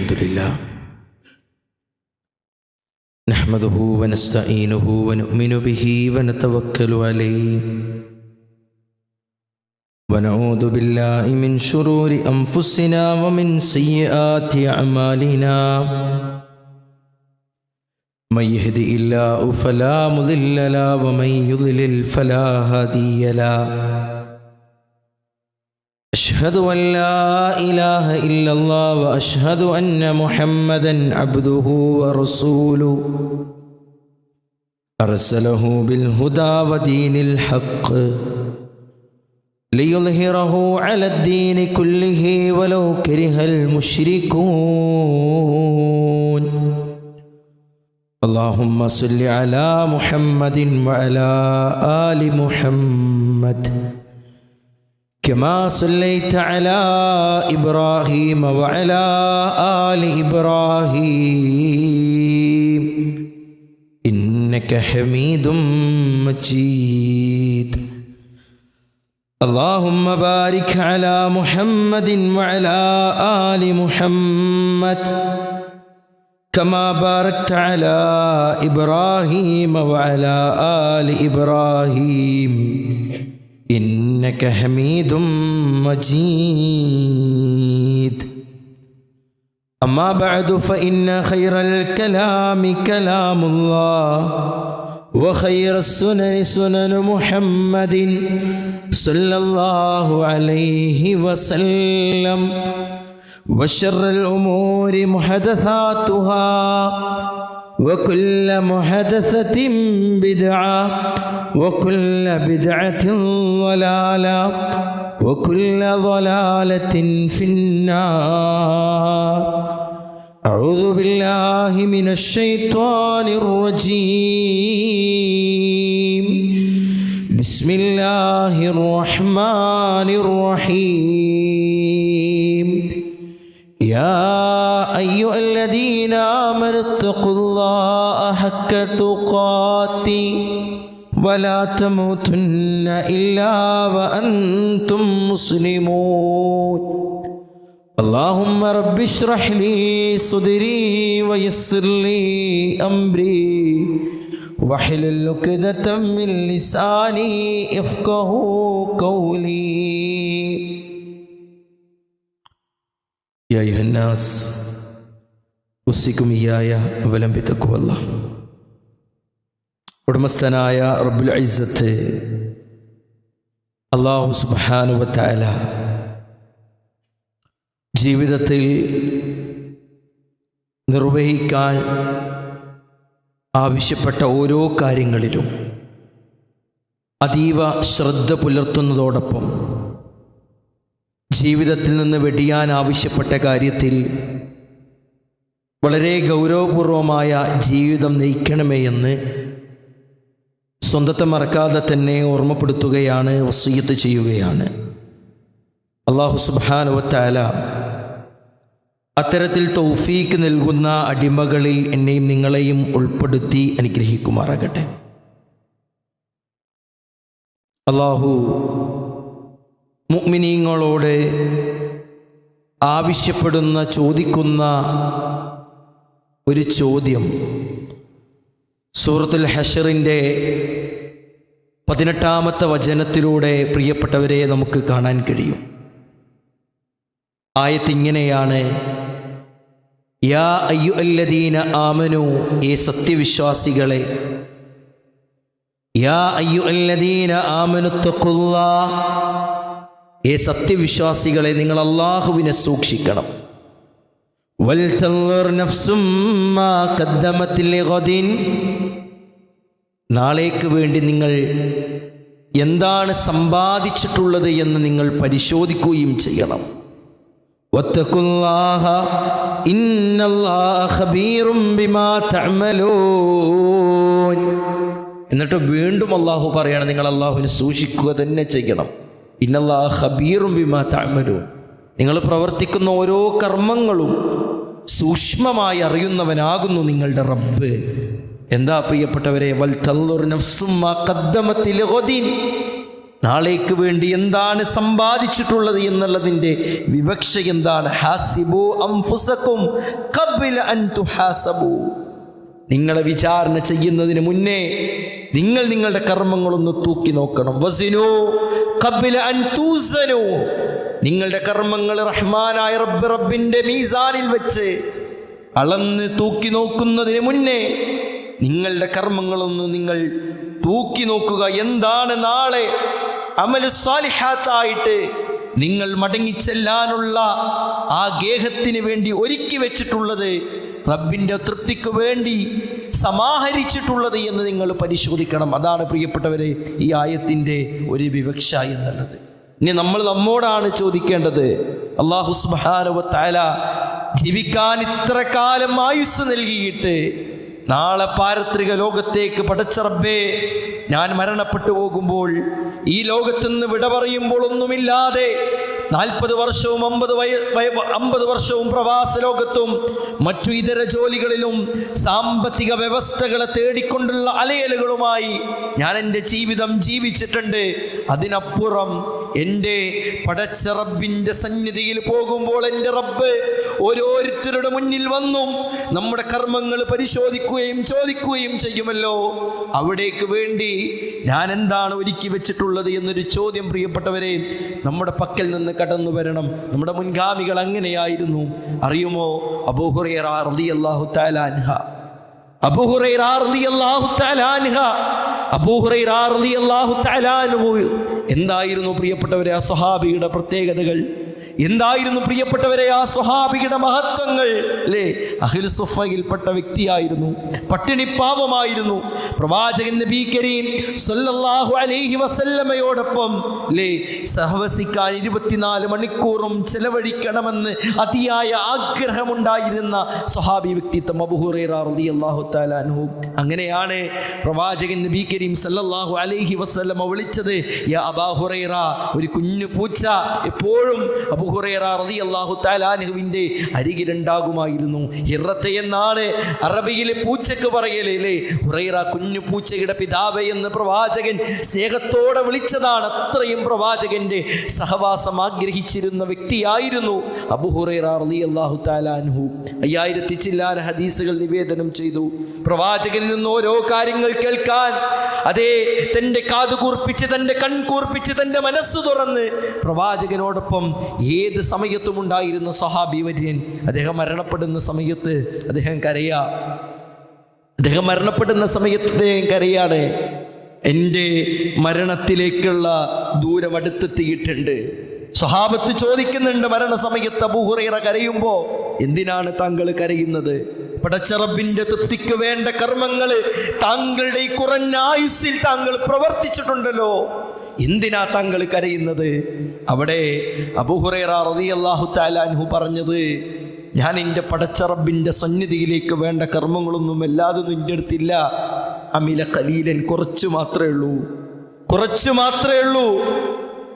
الحمد لله نحمده ونستعينه ونؤمن به ونتوكل عليه ونعوذ بالله من شرور أنفسنا ومن سيئات أعمالنا من يهده الله فلا مضل له ومن يضلل فلا هادي له أشهد أن لا إله إلا الله وأشهد أن محمدا عبده ورسوله أرسله بالهدى ودين الحق ليظهره على الدين كله ولو كره المشركون اللهم صل على محمد وعلى آل محمد كما صليت على إبراهيم وعلى آل إبراهيم إنك حميد مجيد اللهم بارك على محمد وعلى آل محمد كما باركت على إبراهيم وعلى آل إبراهيم إنك حميد مجيد أما بعد فإن خير الكلام كلام الله وخير السنن سنن محمد صلى الله عليه وسلم وشر الأمور محدثاتها وكل محدثة بدعة وكل بدعة ضلالة وكل ضلالة في النار أعوذ بالله من الشيطان الرجيم بسم الله الرحمن الرحيم يا أيها الذين آمنوا اتقوا الله حق تقاته ولا تموتن إلا وأنتم مسلمون اللهم رب اشرح لي صدري ويسر لي أمري واحلل عقدة من لساني يفقهوا قولي يا أيها الناس أوصيكم إياي أولا بتقوى الله ഉടമസ്ഥനായ റബ്ബുൽ ഇസ്സത്ത് അല്ലാഹു സുബ്ഹാനഹു വ തആല ജീവിതത്തിൽ നിർവഹിക്കാൻ ആവശ്യപ്പെട്ട ഓരോ കാര്യങ്ങളിലും അതീവ ശ്രദ്ധ പുലർത്തുന്നതോടൊപ്പം ജീവിതത്തിൽ നിന്ന് വെടിയാൻ ആവശ്യപ്പെട്ട കാര്യത്തിൽ വളരെ ഗൗരവപൂർവമായ ജീവിതം നയിക്കണമേ എന്ന് സ്വന്തത്തെ മറക്കാതെ തന്നെ ഓർമ്മപ്പെടുത്തുകയാണ്, വസിയ്യത്ത് ചെയ്യുകയാണ്. അല്ലാഹു സുബ്ഹാനഹു വ തആല അത്തരത്തിൽ തൗഫീക്ക് നൽകുന്ന അടിമകളിൽ എന്നെയും നിങ്ങളെയും ഉൾപ്പെടുത്തി അനുഗ്രഹിക്കുമാറാകട്ടെ. അല്ലാഹു മുഅ്മിനീങ്ങളോട് ആവശ്യപ്പെടുന്ന, ചോദിക്കുന്ന ഒരു ചോദ്യം സൂറത്തുൽ ഹശ്റിൻ്റെ 18-ാമത്തെ വചനത്തിലൂടെ പ്രിയപ്പെട്ടവരെ നമുക്ക് കാണാൻ കഴിയും. ആയത്ത് ഇങ്ങനെയാണ്: യാ അയ്യുഹല്ലദീന ആമനൂ, ഏ സത്യവിശ്വാസികളെ, യാ അയ്യുഹല്ലദീന ആമനുത്തഖുല്ലാഹ്, ഏ സത്യവിശ്വാസികളെ, നിങ്ങൾ അല്ലാഹുവിനെ സൂക്ഷിക്കണം. വൽതൻദുർ നഫ്സും മാ ഖദ്ദമത് ലിഗദിൻ, നാളേക്ക് വേണ്ടി നിങ്ങൾ എന്താണ് സമ്പാദിച്ചിട്ടുള്ളത് എന്ന് നിങ്ങൾ പരിശോധിക്കുകയും ചെയ്യണം. വത്തഖുല്ലാഹ ഇന്നല്ലാഹ ഖബീറും ബിമാ തഅമലൂൻ. എന്നിട്ട് വീണ്ടും അല്ലാഹു പറയാണ്, നിങ്ങൾ അല്ലാഹുവിനെ സൂക്ഷിക്കുക തന്നെ ചെയ്യണം. ഇന്നല്ലാഹ ഖബീറും ബിമാ തഅമലൂൻ, നിങ്ങൾ പ്രവർത്തിക്കുന്ന ഓരോ കർമ്മങ്ങളും സൂക്ഷ്മമായി അറിയുന്നവനാകുന്നു നിങ്ങളുടെ റബ്ബ്. എന്താ പ്രിയപ്പെട്ടവരെ, വൽ തൻദുർ നഫ്സും മാ ഖദ്ദമത് ലിഗദിൻ, നാളേക്ക് വേണ്ടി എന്താണ് സമ്പാദിച്ചിട്ടുള്ളത് എന്നുള്ളതിൻ്റെ വിവക്ഷ എന്താണ്? ഹാസിബു അൻഫുസകും ഖബ്ല അൻ തുഹാസബു. നിങ്ങളെ വിചാരണ ചെയ്യുന്നതിന് മുന്നേ നിങ്ങൾ നിങ്ങളുടെ കർമ്മങ്ങളൊന്ന് തൂക്കി നോക്കണം. വസിനു ഖബ്ല അൻ തൂസനു. നിങ്ങളുടെ കർമ്മങ്ങൾ റഹ്മാനായ റബ്ബിന്റെ മീസാനിൽ വെച്ച് അളന്ന് തൂക്കി നോക്കുന്നതിന് മുന്നേ നിങ്ങളുടെ കർമ്മങ്ങളൊന്ന് നിങ്ങൾ തൂക്കി നോക്കുക. എന്താണ് നാളെ അമൽ സാലിഹാത്തായിട്ട് നിങ്ങൾ മടങ്ങിച്ചെല്ലാനുള്ള ആ ഗേഹത്തിന് വേണ്ടി ഒരുക്കി വെച്ചിട്ടുള്ളത്, റബ്ബിൻ്റെ തൃപ്തിക്ക് വേണ്ടി സമാഹരിച്ചിട്ടുള്ളത് എന്ന് നിങ്ങൾ പരിശോധിക്കണം. അതാണ് പ്രിയപ്പെട്ടവരെ ഈ ആയത്തിൻ്റെ ഒരു വിവക്ഷ എന്നുള്ളത്. ഇനി നമ്മൾ നമ്മോടാണ് ചോദിക്കേണ്ടത്, അല്ലാഹു സുബ്ഹാനഹു വ തആല ജീവിക്കാൻ ഇത്ര കാലം ആയുസ് നൽകിയിട്ട് നാളെ പാരത്രിക ലോകത്തേക്ക് പടച്ച റബ്ബേ, ഞാൻ മരണപ്പെട്ടു പോകുമ്പോൾ ഈ ലോകത്തുനിന്ന് വിട പറയുമ്പോൾ ഒന്നുമില്ലാതെ 40 വർഷവും 50 വർഷവും പ്രവാസ ലോകത്തും മറ്റു ഇതര ജോലികളിലും സാമ്പത്തിക വ്യവസ്ഥകളെ തേടിക്കൊണ്ടുള്ള അലയലുകളുമായി ഞാൻ എൻ്റെ ജീവിതം ജീവിച്ചിട്ടുണ്ട്. അതിനപ്പുറം എൻ്റെ പടച്ച റബ്ബിൻ്റെ സന്നിധിയിൽ പോകുമ്പോൾ എൻ്റെ റബ്ബ് ഓരോരുത്തരുടെ മുന്നിൽ വന്നും നമ്മുടെ കർമ്മങ്ങൾ പരിശോധിക്കുകയും ചോദിക്കുകയും ചെയ്യുമല്ലോ. അവിടേക്ക് വേണ്ടി ഞാൻ എന്താണ് ഒരുക്കി വെച്ചിട്ടുള്ളത് എന്നൊരു ചോദ്യം പ്രിയപ്പെട്ടവരെ നമ്മുടെ പക്കൽ നിന്ന് കടന്നു വരണം. നമ്മുടെ മുൻഗാമികൾ അങ്ങനെയായിരുന്നു. അറിയുമോ? അബൂ ഹുറൈറ റളിയല്ലാഹു തആല അൻഹു എന്തായിരുന്നു പ്രിയപ്പെട്ടവരെ ആ സ്വഹാബിയുടെ പ്രത്യേകതകൾ? എന്തായിരുന്നു പ്രിയപ്പെട്ടവരെ ആ സ്വഹാബിയുടെ മഹത്വങ്ങൾ? അല്ലേ, അഹ്ലു സുഫയിൽപ്പെട്ട വ്യക്തിയായിരുന്നു, പട്ടിണി പാവമായിരുന്നു. പ്രവാചകൻ നബി കരീം സല്ലല്ലാഹു അലൈഹി വസല്ലമയോടൊപ്പം അല്ലേ സഹവസിക്കാൻ 24 മണിക്കൂറും ചെലവഴിക്കണമെന്ന് അതിയായ ആഗ്രഹമുണ്ടായിരുന്ന സ്വഹാബി വ്യക്തിത്വം അബൂ ഹുറൈറ റളിയല്ലാഹു തആല അൻഹു. അങ്ങനെയാണ് പ്രവാചകൻ നബി കരീം സല്ലല്ലാഹു അലൈഹി വസല്ലമ വിളിച്ചത് യാ അബൂ ഹുറൈറ. ഒരു കുഞ്ഞു പൂച്ച എപ്പോഴും അബൂ ഹുറൈറ റളിയല്ലാഹു തആല അൻഹുവിൻ്റെ അരികിലുണ്ടാകുമായിരുന്നു. ഹിറത്തെ എന്നാണ് അറബിയിലെ പൂച്ചക്ക് പറയലേ. ഹുറൈറ കുഞ്ഞു പൂച്ചയുടെ പിതാവേ എന്ന് പ്രവാചകൻ സ്നേഹത്തോടെ വിളിച്ചതാണ്. അത്രയും പ്രവാചകന്റെ സഹവാസം ആഗ്രഹിച്ചിരുന്ന വ്യക്തിയായിരുന്നു അബൂ ഹുറൈറ റളിയല്ലാഹു തആല അൻഹു. 5000 ചില്ലാന ഹദീസുകൾ നിവേദനം ചെയ്തു. പ്രവാചകനിൽ നിന്ന് ഓരോ കാര്യങ്ങൾ കേൾക്കാൻ, അതേ തൻ്റെ കാത് കൂർപ്പിച്ച്, തൻ്റെ കൺ കൂർപ്പിച്ച്, തൻ്റെ മനസ്സ് തുറന്ന് പ്രവാചകനോടൊപ്പം ഏത് സമയത്തും ഉണ്ടായിരുന്ന സ്വഹാബി വര്യൻ. അദ്ദേഹം മരണപ്പെടുന്ന സമയത്ത് അദ്ദേഹം മരണപ്പെടുന്ന സമയത്ത് അദ്ദേഹം കരയാണ്. എൻ്റെ മരണത്തിലേക്കുള്ള ദൂരം അടുത്തെത്തിയിട്ടുണ്ട്. സ്വഹാബത്ത് ചോദിക്കുന്നുണ്ട് മരണസമയത്ത് അബൂ ഹുറൈറ കരയുമ്പോൾ, എന്തിനാണ് താങ്കൾ കരയുന്നത്? പടച്ച റബ്ബിന്റെ തൃപ്തിക്ക് വേണ്ട കർമ്മങ്ങൾ താങ്കളുടെ ഈ കുറഞ്ഞ ആയുസ്സിൽ താങ്കൾ പ്രവർത്തിച്ചിട്ടുണ്ടല്ലോ, എന്തിനാ താങ്കൾ കരയുന്നത്? അവിടെ അബൂ ഹുറൈറ റളിയല്ലാഹു തആല അൻഹു പറഞ്ഞത്, ഞാൻ എൻ്റെ പടച്ച റബ്ബിൻ്റെ സന്നിധിയിലേക്ക് വേണ്ട കർമ്മങ്ങളൊന്നും എല്ലാതൊന്നും എൻ്റെ അടുത്തില്ല. അമില ഖലീലൻ, കുറച്ച് മാത്രമേ ഉള്ളൂ.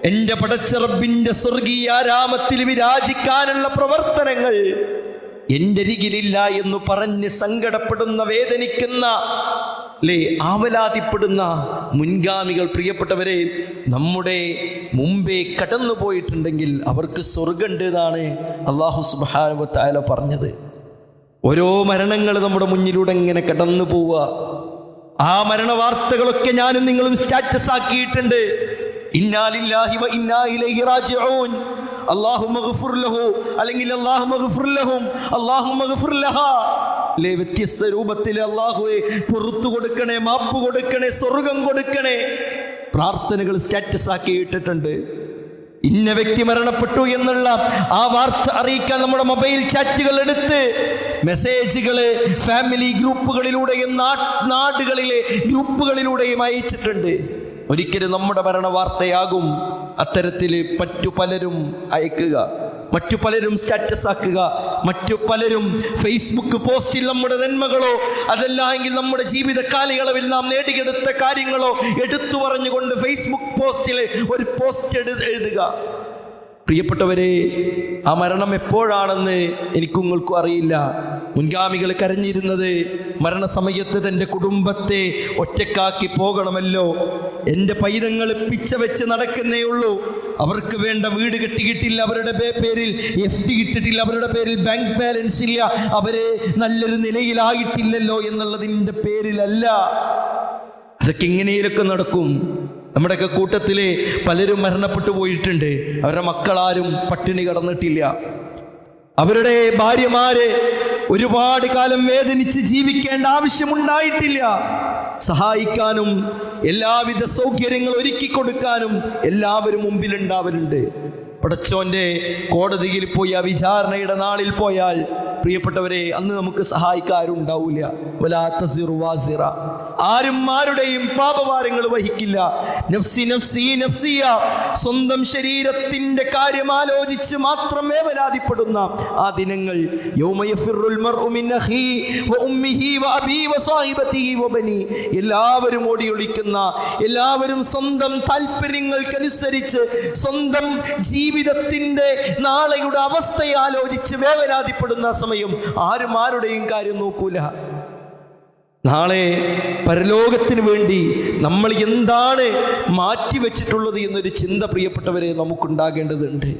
എൻ്റെ പടച്ച റബ്ബിൻ്റെ സ്വർഗീയ ആരാമത്തിൽ വിരാജിക്കാനുള്ള പ്രവർത്തനങ്ങൾ എൻ്റെ അരികിലില്ല എന്ന് പറഞ്ഞ് സങ്കടപ്പെടുന്ന, വേദനിക്കുന്ന, ആവലാതിപ്പെടുന്ന മുൻഗാമികൾ പ്രിയപ്പെട്ടവരെ നമ്മുടെ മുമ്പേ കടന്നു പോയിട്ടുണ്ടെങ്കിൽ അവർക്ക് സ്വർഗമുണ്ട് എന്നാണ് അല്ലാഹു സുബ്ഹാനഹു വ തആല പറഞ്ഞത്. ഓരോ മരണങ്ങൾ നമ്മുടെ മുന്നിലൂടെ ഇങ്ങനെ കടന്നു പോവുക. ആ മരണ വാർത്തകളൊക്കെ ഞാനും നിങ്ങളും സ്റ്റാറ്റസ് ആക്കിയിട്ടുണ്ട്. ഇന്നാ ലില്ലാഹി വ ഇന്നാ ഇലൈഹി റാജിഊൻ, അല്ലാഹുമ്മ ഗ്ഫിർ ലഹു, അല്ലെങ്കിൽ അല്ലാഹുമ്മ ഗ്ഫിർ ലഹും, അല്ലാഹുമ്മ ഗ്ഫിർ ലഹാ. വ്യത്യസ്ത രൂപത്തിൽ അല്ലാഹുവേ പുറത്തു കൊടുക്കണേ, മാപ്പ് കൊടുക്കണേ, സ്വർഗം കൊടുക്കണേ പ്രാർത്ഥനകൾ സ്റ്റാറ്റസ് ആക്കി ഇട്ടിട്ടുണ്ട്. ഇന്ന വ്യക്തി മരണപ്പെട്ടു എന്നുള്ള ആ വാർത്ത അറിയിക്കാൻ നമ്മുടെ മൊബൈൽ ചാറ്റുകൾ എടുത്ത് മെസ്സേജുകള് ഫാമിലി ഗ്രൂപ്പുകളിലൂടെയും നാടുകളിലെ ഗ്രൂപ്പുകളിലൂടെയും അയച്ചിട്ടുണ്ട്. ഒരിക്കലും നമ്മുടെ മരണ വാർത്തയാകും അത്തരത്തിൽ മറ്റു പലരും അയക്കുക, മറ്റു പലരും സ്റ്റാറ്റസ് ആക്കുക, മറ്റു പലരും ഫേസ്ബുക്ക് പോസ്റ്റിൽ നമ്മുടെ നന്മകളോ അതല്ല എങ്കിൽ നമ്മുടെ ജീവിത കാലയളവിൽ നാം നേടിയെടുത്ത കാര്യങ്ങളോ എടുത്തു പറഞ്ഞുകൊണ്ട് ഫേസ്ബുക്ക് പോസ്റ്റിൽ ഒരു പോസ്റ്റ് എഴുതുക. പ്രിയപ്പെട്ടവരെ, ആ മരണം എപ്പോഴാണെന്ന് എനിക്കും നിങ്ങൾക്കും അറിയില്ല. മുൻഗാമികൾ കരഞ്ഞിരുന്നത് മരണസമയത്ത് തൻ്റെ കുടുംബത്തെ ഒറ്റക്കാക്കി പോകണമല്ലോ എൻ്റെ പൈതങ്ങൾ പിച്ച വെച്ച് നടക്കുന്നേ ഉള്ളൂ. അവർക്ക് വേണ്ട വീട് കെട്ടിയിട്ടില്ല, അവരുടെ പേരിൽ FD ഇട്ടിട്ടില്ല, അവരുടെ പേരിൽ ബാങ്ക് ബാലൻസ് ഇല്ല, അവര് നല്ലൊരു നിലയിലായിട്ടില്ലല്ലോ എന്നുള്ളതിൻ്റെ പേരിലല്ല. അതൊക്കെ എങ്ങനെയൊക്കെ നടക്കും. നമ്മുടെയൊക്കെ കൂട്ടത്തിലെ പലരും മരണപ്പെട്ടു പോയിട്ടുണ്ട്. അവരുടെ മക്കളാരും പട്ടിണി കിടന്നിട്ടില്ല. അവരുടെ ഭാര്യമാര് ഒരുപാട് കാലം വേദനിച്ച് ജീവിക്കേണ്ട ആവശ്യമുണ്ടായിട്ടില്ല. സഹായിക്കാനും എല്ലാവിധ സൗകര്യങ്ങൾ ഒരുക്കി കൊടുക്കാനും എല്ലാവരും മുമ്പിലുണ്ടാവരുണ്ട്. പടച്ചോന്റെ കോടതിയിൽ പോയി ആ വിചാരണയുടെ നാളിൽ പോയാൽ പ്രിയപ്പെട്ടവരെ, അന്ന് നമുക്ക് സഹായിക്കാരുണ്ടാവില്ല. ആരും ആരുടെയും പാപഭാരങ്ങൾ വഹിക്കില്ല. നഫ്സി നഫ്സി നഫ്സിയ, സ്വന്തം ശരീരത്തിന്റെ കാര്യം ആലോചിച്ച് മാത്രം വേവലാതിപ്പെടുന്ന ആ ദിനങ്ങൾ. എല്ലാവരും ഓടിയൊളിക്കുന്ന, എല്ലാവരും സ്വന്തം താല്പര്യങ്ങൾക്കനുസരിച്ച് സ്വന്തം ജീവിതത്തിന്റെ നാളെയുടെ അവസ്ഥയെ ആലോചിച്ച് വേവലാതിപ്പെടുന്ന സമയം ആരും ആരുടെയും കാര്യം നോക്കൂല. നാളെ പരലോകത്തിന് വേണ്ടി നമ്മൾ എന്താണ് മാറ്റിവെച്ചിട്ടുള്ളത് എന്നൊരു ചിന്ത പ്രിയപ്പെട്ടവരെ നമുക്കുണ്ടാകേണ്ടതുണ്ട്.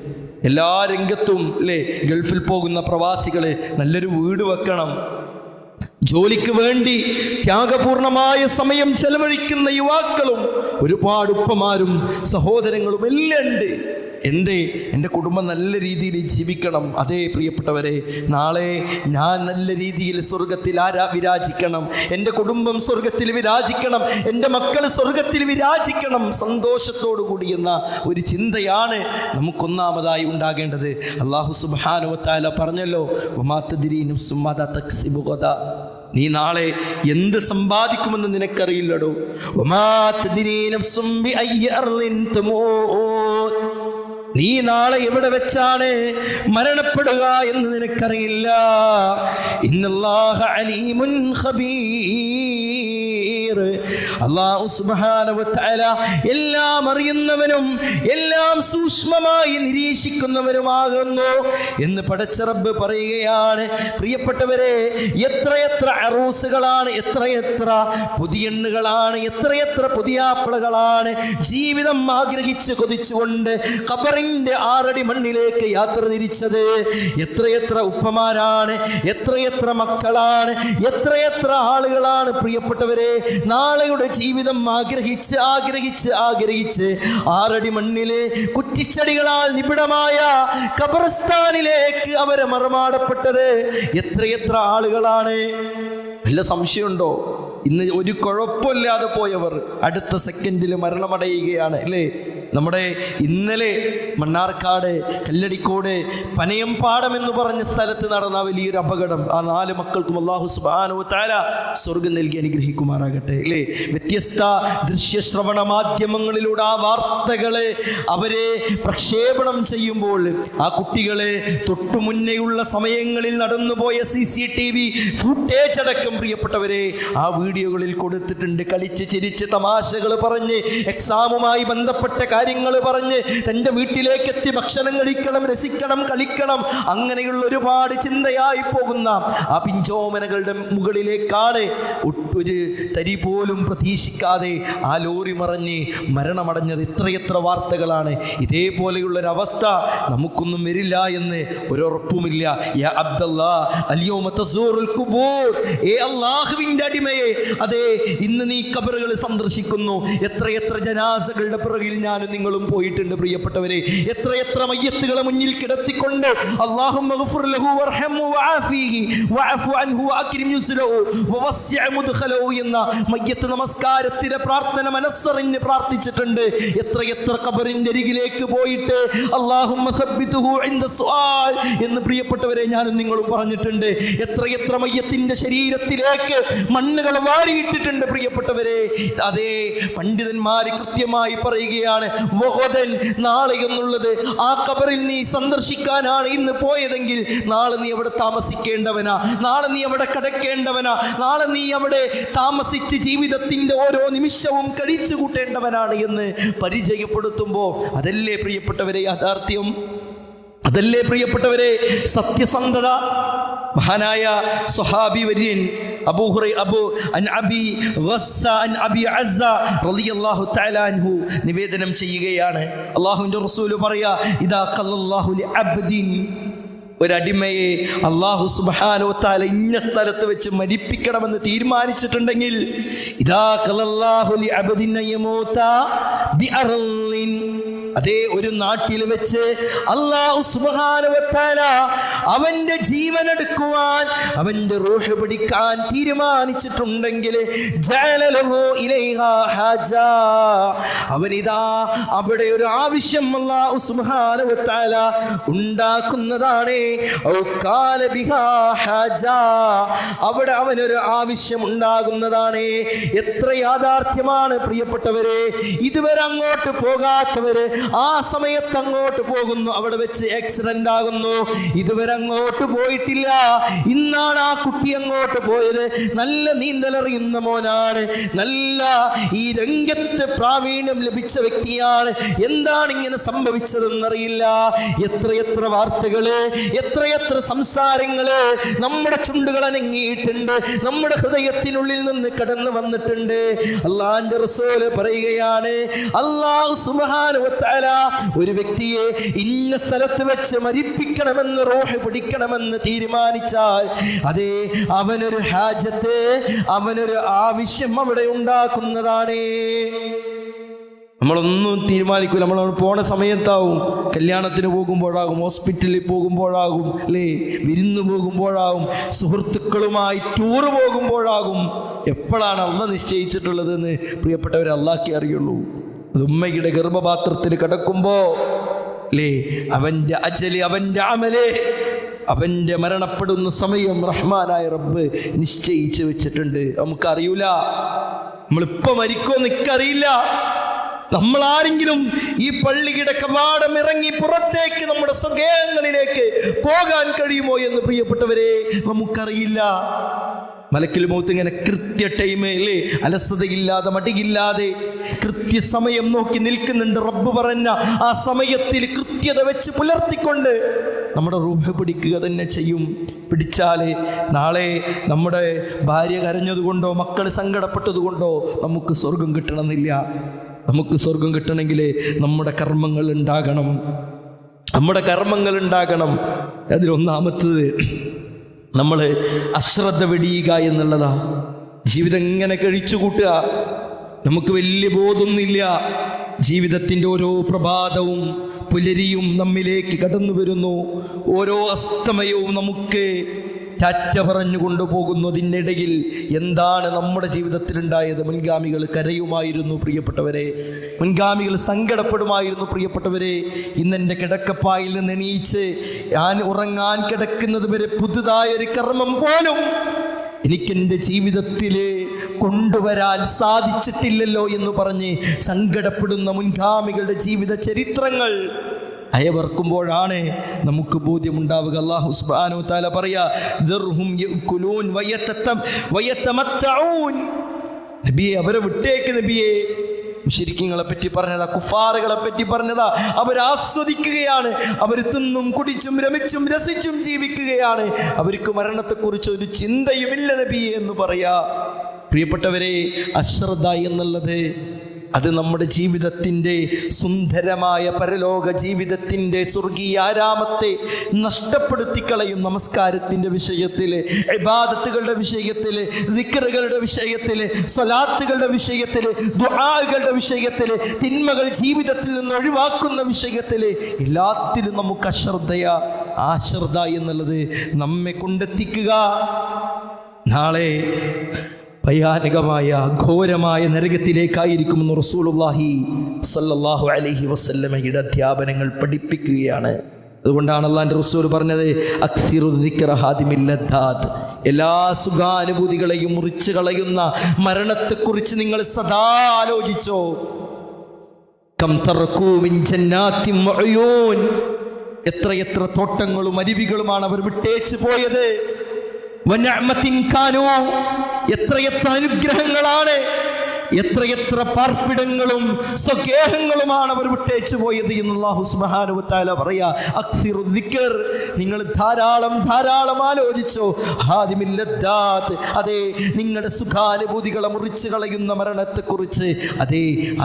എല്ലാ രംഗത്തും അല്ലേ, ഗൾഫിൽ പോകുന്ന പ്രവാസികളെ നല്ലൊരു വീട് വെക്കണം. ജോലിക്ക് വേണ്ടി ത്യാഗപൂർണമായ സമയം ചെലവഴിക്കുന്ന യുവാക്കളും ഒരുപാട് ഉപ്പമാരും സഹോദരങ്ങളും എല്ലാം ഉണ്ട്. എന്തേ? എൻ്റെ കുടുംബം നല്ല രീതിയിൽ ജീവിക്കണം. അതേ പ്രിയപ്പെട്ടവരെ, നാളെ ഞാൻ നല്ല രീതിയിൽ സ്വർഗത്തിൽ വിരാജിക്കണം. എൻ്റെ കുടുംബം സ്വർഗത്തിൽ വിരാജിക്കണം, എൻ്റെ മക്കൾ സ്വർഗത്തിൽ വിരാജിക്കണം സന്തോഷത്തോടു കൂടി എന്ന ഒരു ചിന്തയാണ് നമുക്കൊന്നാമതായി ഉണ്ടാകേണ്ടത്. അല്ലാഹു സുബ്ഹാനഹു വ തആല പറഞ്ഞല്ലോ, വമാ തദ്രീ നഫ്സും മാദാ തക്സിബു ഗദാ, നീ നാളെ എന്ത് സമ്പാദിക്കുമെന്ന് നിനക്കറിയില്ലടോ. വമാ തദ്രീ നഫ്സും ബിഅയ്യി അർളിൻ തമൂത്, നീ നാളെ എവിടെ വെച്ചാണ് മരണപ്പെടുക എന്ന് നിനക്കറിയില്ല. ഇന്നല്ലാഹ അലീമുൻ ഖബീർ, അല്ലാഹു സുബ്ഹാനഹു വ തആല എല്ലാം അറിയുന്നവനും എല്ലാം സൂക്ഷ്മമായി നിരീക്ഷിക്കുന്നവനുമാകുന്നു എന്ന് പടച്ച റബ്ബ് പറയുകയാണ്. പ്രിയപ്പെട്ടവരെ, എത്രയെത്ര അറൂസുകളാണ്, എത്രയെത്ര പുതിയെണ്ണുകളാണ്, എത്രയെത്ര പുതിയാപ്പിളകളാണ് ജീവിതം ആഗ്രഹിച്ച് കൊതിച്ചുകൊണ്ട് ഖബറിന്റെ 6 അടി മണ്ണിലേക്ക് യാത്ര തിരിച്ചത്. എത്രയെത്ര ഉപ്പമാരാണ്, എത്രയെത്ര മക്കളാണ്, എത്രയെത്ര ആളുകളാണ് പ്രിയപ്പെട്ടവരെ നാളെയുടെ ജീവിതം ആഗ്രഹിച്ച് ആഗ്രഹിച്ച് ആഗ്രഹിച്ച് 6 അടി മണ്ണിലെ കുറ്റിച്ചെടികളാൽ നിബിഡമായ ഖബർസ്ഥാനിലേക്ക് അവരെ മറമാടപ്പെട്ടത്. എത്രയെത്ര ആളുകളാണ്. വല്ല സംശയമുണ്ടോ? ഇന്ന് ഒരു കുഴപ്പമില്ലാതെ പോയവർ അടുത്ത സെക്കൻഡിൽ മരണമടയുകയാണ് അല്ലേ? നമ്മുടെ ഇന്നലെ മണ്ണാർക്കാട് കല്ലടിക്കോട് പനയംപാടം എന്ന് പറഞ്ഞ സ്ഥലത്ത് നടന്ന വലിയൊരു അപകടം. ആ 4 മക്കൾക്കും അല്ലാഹു സുബ്ഹാനഹു വ തആല സ്വർഗ്ഗം നൽകി അനുഗ്രഹിക്കുമാറാകട്ടെ അല്ലേ? വ്യത്യസ്ത ദൃശ്യശ്രവണ മാധ്യമങ്ങളിലൂടെ ആ വാർത്തകളെ അവരെ പ്രക്ഷേപണം ചെയ്യുമ്പോൾ ആ കുട്ടികളെ തൊട്ടു മുന്നേയുള്ള സമയങ്ങളിൽ നടന്നുപോയ CCTV ഫുട്ടേജ് അടക്കം പ്രിയപ്പെട്ടവരെ ആ വീഡിയോകളിൽ കൊടുത്തിട്ടുണ്ട്. കളിച്ച് ചിരിച്ച് തമാശകൾ പറഞ്ഞ് എക്സാമുമായി ബന്ധപ്പെട്ട കാര്യങ്ങൾ പറഞ്ഞ് തൻ്റെ വീട്ടിലേക്ക് എത്തി ഭക്ഷണം കഴിക്കണം, രസിക്കണം, കളിക്കണം, അങ്ങനെയുള്ള ഒരുപാട് ചിന്തയായി പോകുന്ന ആ പിഞ്ചോമനകളുടെ മുകളിലേക്കാണ് ഒരു തരി പോലും പ്രതീക്ഷിക്കാതെ ആ ലോറി മറിഞ്ഞ് മരണമടഞ്ഞത്. എത്രയെത്ര വാർത്തകളാണ്. ഇതേപോലെയുള്ളൊരവസ്ഥ നമുക്കൊന്നും വരില്ല എന്ന് ഒരുറപ്പുമില്ല. യാ അബ്ദല്ലാ അൽയൗമ തസൂറുൽ ഖുബൂർ, ഏ അല്ലാഹുവിൻ്റെ അടിമയെ, അതെ ഇന്ന് നീ ഖബറുകൾ സന്ദർശിക്കുന്നു. എത്രയെത്ര ജനാസകളുടെ പിറകിൽ ഞാനും നിങ്ങളും പോയിട്ടുണ്ട് പ്രിയപ്പെട്ടവരെ. എത്രയെത്ര മയ്യത്തുകളെ മുന്നിൽ കിടത്തിക്കൊണ്ട് അല്ലാഹുമ്മ ഗ്ഫിർ ലഹു വർഹംഹു വആഫിഹി വഅഫു അൻഹു വഅക്രിം നുസ്ലഹു വവസ്സിഅ മുദ്ഖലഹു എന്ന മയ്യത്ത് നമസ്കാരത്തിലെ പ്രാർത്ഥന മനസ്സറിഞ്ഞ് പ്രാർത്ഥിച്ചിട്ടുണ്ട്. എത്രയെത്ര ഖബറിന്റെ അരികിലേക്ക് പോയിട്ട് അല്ലാഹുമ്മ സബ്ബിതുഹു ഇൻദ സുആൽ എന്ന് പ്രിയപ്പെട്ടവരെ ഞാനും നിങ്ങളും പറഞ്ഞിട്ടുണ്ട്. എത്രയെത്ര മയ്യത്തിന്റെ ശരീരത്തിലേക്ക് മണ്ണുകൾ വാരിയിട്ടിട്ടുണ്ട് പ്രിയപ്പെട്ടവരെ. അതേ പണ്ഡിതന്മാർ കൃത്യമായി പറയുകയാണ്, നാളെ എന്നുള്ളത് ആ ഖബറിൽ നീ സന്ദർശിക്കാനാണ് ഇന്ന് പോയതെങ്കിൽ നാളെ നീ അവിടെ താമസിക്കേണ്ടവനാ, നാളെ നീ അവിടെ കിടക്കേണ്ടവനാ, നാളെ നീ അവിടെ താമസിച്ച് ജീവിതത്തിന്റെ ഓരോ നിമിഷവും കഴിച്ചു കൂട്ടേണ്ടവനാണ് എന്ന് പരിചയപ്പെടുത്തുമ്പോൾ അതല്ലേ പ്രിയപ്പെട്ടവരെ യാഥാർത്ഥ്യം. അതല്ലേ പ്രിയപ്പെട്ടവരെ സത്യസന്ധത. മഹാനായ സ്വഹാബി വര്യൻ നിവേദനം ചെയ്യുകയാണ്, അല്ലാഹുവിന്റെ റസൂല് പറയാ, ഇദാ ഖല്ലല്ലാഹു ലിഅബ്ദിൻ, ഒരടിമയെ അല്ലാഹു സുബ്ഹാനഹു വ തആല ഇന്ന സ്ഥലത്ത് വെച്ച് മരിപ്പിക്കണമെന്ന് തീരുമാനിച്ചിട്ടുണ്ടെങ്കിൽ, ഇദാ ഖല്ലല്ലാഹു ലിഅബ്ദിൻ യമൂത ബിഅർളിൻ, അതേ ഒരു നാട്ടിൽ വെച്ച് അല്ലാഹു സുബ്ഹാനഹു വ തആല അവന്റെ ജീവൻ എടുക്കുവാൻ, അവന്റെ റൂഹ് പിടിക്കാൻ തീരുമാനിച്ചിട്ടുണ്ടെങ്കിൽ, ജഅല ലഹു ഇലൈഹാ ഹാജ, അവനിതാ അവിടെ ഒരു ആവശ്യം അല്ലാഹു സുബ്ഹാനഹു വ തആല ഉണ്ടാക്കുന്നതാണ്. ഔ ഖാല ബിഹാ ഹാജ, അവിടെ അവനൊരു ആവശ്യം ഉണ്ടാകുന്നതാണ്. എത്ര യാഥാർത്ഥ്യമാണ് പ്രിയപ്പെട്ടവരെ. ഇതുവരെ അങ്ങോട്ട് പോകാത്തവര് ആ സമയത്ത് അങ്ങോട്ട് പോകുന്നു, അവിടെ വെച്ച് ആക്സിഡന്റ് ആകുന്നു. ഇതുവരെ അങ്ങോട്ട് പോയിട്ടില്ല, ഇന്നാണ് ആ കുട്ടി അങ്ങോട്ട് പോയത്. നല്ല നീന്തലറിയുന്ന മോനാണ്, നല്ല ഈ രംഗത്ത് പ്രാവീണ്യം ലഭിച്ച വ്യക്തിയാണ്. എന്താണ് ഇങ്ങനെ സംഭവിച്ചതെന്നറിയില്ല. എത്രയെത്ര വാർത്തകള്, എത്രയെത്ര സംസാരങ്ങള് നമ്മുടെ ചുണ്ടുകൾ അനങ്ങിയിട്ടുണ്ട്, നമ്മുടെ ഹൃദയത്തിനുള്ളിൽ നിന്ന് കടന്നു വന്നിട്ടുണ്ട്. അല്ലാഹുവിന്റെ റസൂല് പറയുകയാണ്, അല്ലാഹു സുബ്ഹാനഹു വ തആല ഒരു വ്യക്തിയെ ഇന്ന സ്ഥലത്ത് വെച്ച് മരിപ്പിക്കണമെന്ന്, റൂഹ് പിടിക്കണമെന്ന് തീരുമാനിച്ചാൽ, അതേ അവനൊരു ഹാജത്ത്, അവനൊരു ആവശ്യം അവിടെ ഉണ്ടാക്കുന്നതാണ്. നമ്മളൊന്നും തീരുമാനിക്കൂല. നമ്മൾ പോണ സമയത്താവും, കല്യാണത്തിന് പോകുമ്പോഴാകും, ഹോസ്പിറ്റലിൽ പോകുമ്പോഴാകും, അല്ലേ, വിരുന്ന് പോകുമ്പോഴാകും, സുഹൃത്തുക്കളുമായി ടൂറ് പോകുമ്പോഴാകും. എപ്പോഴാണ് അള്ളാഹ് നിശ്ചയിച്ചിട്ടുള്ളതെന്ന് പ്രിയപ്പെട്ടവരെ അള്ളാഹ്ക്കേ അറിയുള്ളൂ. അത് ഉമ്മയുടെ ഗർഭപാത്രത്തിൽ കിടക്കുമ്പോ, അല്ലേ, അവന്റെ അജല്, അവന്റെ അമല്, അവന്റെ മരണപ്പെടുന്ന സമയം റഹ്മാനായ റബ്ബ് നിശ്ചയിച്ചു വെച്ചിട്ടുണ്ട്. നമുക്കറിയൂല, നമ്മളിപ്പോ മരിക്കുമെന്ന് എനിക്കറിയില്ല. നമ്മളാരെങ്കിലും ഈ പള്ളിയുടെ കവാടം ഇറങ്ങി പുറത്തേക്ക് നമ്മുടെ സ്വകേയങ്ങളിലേക്ക് പോകാൻ കഴിയുമോ എന്ന് പ്രിയപ്പെട്ടവരെ നമുക്കറിയില്ല. മലക്കുൽ മൗത്ത് ഇങ്ങനെ കൃത്യ ടൈമില് അലസതയില്ലാതെ മടിയില്ലാതെ കൃത്യസമയം നോക്കി നിൽക്കുന്നുണ്ട്. റബ്ബ് പറഞ്ഞ ആ സമയത്തിൽ കൃത്യത വെച്ച് പുലർത്തിക്കൊണ്ട് നമ്മുടെ റൂഹ് പിടിക്കുക തന്നെ ചെയ്യും. പിടിച്ചാല് നാളെ നമ്മുടെ ഭാര്യ കരഞ്ഞതുകൊണ്ടോ മക്കൾ സങ്കടപ്പെട്ടതുകൊണ്ടോ നമുക്ക് സ്വർഗം കിട്ടണമെന്നില്ല. നമുക്ക് സ്വർഗം കിട്ടണമെങ്കിൽ നമ്മുടെ കർമ്മങ്ങൾ ഉണ്ടാകണം, നമ്മുടെ കർമ്മങ്ങൾ ഉണ്ടാകണം. അതിലൊന്നാമത്തത് നമ്മൾ അശ്രദ്ധ വെടിയുക എന്നുള്ളതാ. ജീവിതം ഇങ്ങനെ കഴിച്ചു കൂട്ടുക, നമുക്ക് വലിയ ബോധമൊന്നുമില്ല. ജീവിതത്തിൻ്റെ ഓരോ പ്രഭാതവും പുലരിയും നമ്മിലേക്ക് കടന്നു വരുന്നു. ഓരോ അസ്തമയവും നമുക്ക് ടാറ്റ പറഞ്ഞു കൊണ്ടുപോകുന്നു. അതിനിടയിൽ എന്താണ് നമ്മുടെ ജീവിതത്തിൽ ഉണ്ടായത്? മുൻഗാമികൾ കരയുമായിരുന്നു പ്രിയപ്പെട്ടവരെ, മുൻഗാമികൾ സങ്കടപ്പെടുമായിരുന്നു പ്രിയപ്പെട്ടവരെ. ഇന്നെൻ്റെ കിടക്കപ്പായിൽ നിന്ന് എണീച്ച് ഞാൻ ഉറങ്ങാൻ കിടക്കുന്നത് വരെ പുതുതായൊരു കർമ്മം പോലും എനിക്കെൻ്റെ ജീവിതത്തിൽ കൊണ്ടുവരാൻ സാധിച്ചിട്ടില്ലല്ലോ എന്ന് പറഞ്ഞ് സങ്കടപ്പെടുന്ന മുൻഗാമികളുടെ ജീവിത ചരിത്രങ്ങൾ അയവർക്കുമ്പോഴാണ് നമുക്ക് ബോധ്യമുണ്ടാവുക. അല്ലാഹു സുബ്ഹാനഹു വ തആല പറയാ, ദർഹും യഅകുലൂൻ വയതമത്തഊൻ. നബിയെ, അവരെ വിട്ടേക്ക് നബിയെ. മുശ്രിക്കീങ്ങളെ പറ്റി പറഞ്ഞതാ, കുഫാറുകളെ പറ്റി പറഞ്ഞതാ. അവരാസ്വദിക്കുകയാണ്, അവർ തിന്നും കുടിച്ചും രമിച്ചും രസിച്ചും ജീവിക്കുകയാണ്. അവർക്ക് മരണത്തെക്കുറിച്ച് ഒരു ചിന്തയുമില്ല നബിയെ എന്ന് പറയാ. പ്രിയപ്പെട്ടവരെ, അശ്രദ്ധ എന്നുള്ളത് അത് നമ്മുടെ ജീവിതത്തിൻ്റെ സുന്ദരമായ പരലോക ജീവിതത്തിൻ്റെ സ്വർഗീയ ആരാമത്തെ നഷ്ടപ്പെടുത്തി കളയും. നമസ്കാരത്തിൻ്റെ വിഷയത്തിൽ, ഇബാദത്തുകളുടെ വിഷയത്തിൽ, ദിക്റുകളുടെ വിഷയത്തിൽ, സ്വലാത്തുകളുടെ വിഷയത്തിൽ, ദുആകളുടെ വിഷയത്തിൽ, തിന്മകൾ ജീവിതത്തിൽ നിന്ന് ഒഴിവാക്കുന്ന വിഷയത്തിൽ, എല്ലാത്തിലും നമുക്ക് അശ്രദ്ധയാ. ആ ശ്രദ്ധ എന്നുള്ളത് നമ്മെ കൊണ്ടെത്തിക്കുക നാളെ ഭയാനകമായ ഘോരമായ നരകത്തിലേക്കായിരിക്കുമെന്ന് റസൂലുള്ളാഹി സ്വല്ലല്ലാഹു അലൈഹി വസല്ലമയുടെ അധ്യാപനങ്ങൾ പഠിപ്പിക്കുകയാണ്. അതുകൊണ്ടാണ് അല്ലാഹുവിൻ്റെ റസൂൽ പറഞ്ഞത്, അക്സിറു ദിക്റ ഹാദിമിൽ ലദ്ദാത്ത്, എല്ലാ സുഖാനുഭൂതികളെയും മുറിച്ചു കളയുന്ന മരണത്തെക്കുറിച്ച് നിങ്ങൾ സദാ ആലോചിച്ചോ. കം തറകൂ മിൻ ജന്നാത്തിൻ വഉയൂൻ, എത്രയെത്ര തോട്ടങ്ങളും അരുവികളുമാണ് അവർ വിട്ടേച്ചു പോയത്. വനഅമത്തിൻ കാനൂ, എത്രയെത്ര അനുഗ്രഹങ്ങളാണ് എത്രയെത്ര പാർപ്പിടങ്ങളും സ്വഗേഹങ്ങളുമാണ് അവർ വിട്ടേച്ചു പോയത് എന്ന് അല്ലാഹു സുബ്ഹാനഹു വ തആല പറയാ. അക്സിറു ദിക്ർ, നിങ്ങൾ ധാരാളം ആലോചിച്ചോ. ഹാദിമിൽ ലദ്ദാത്ത്, അതെ നിങ്ങളുടെ സുഖാനുഭൂതികളെ മുറിച്ചു കളയുന്ന മരണത്തെക്കുറിച്ച്.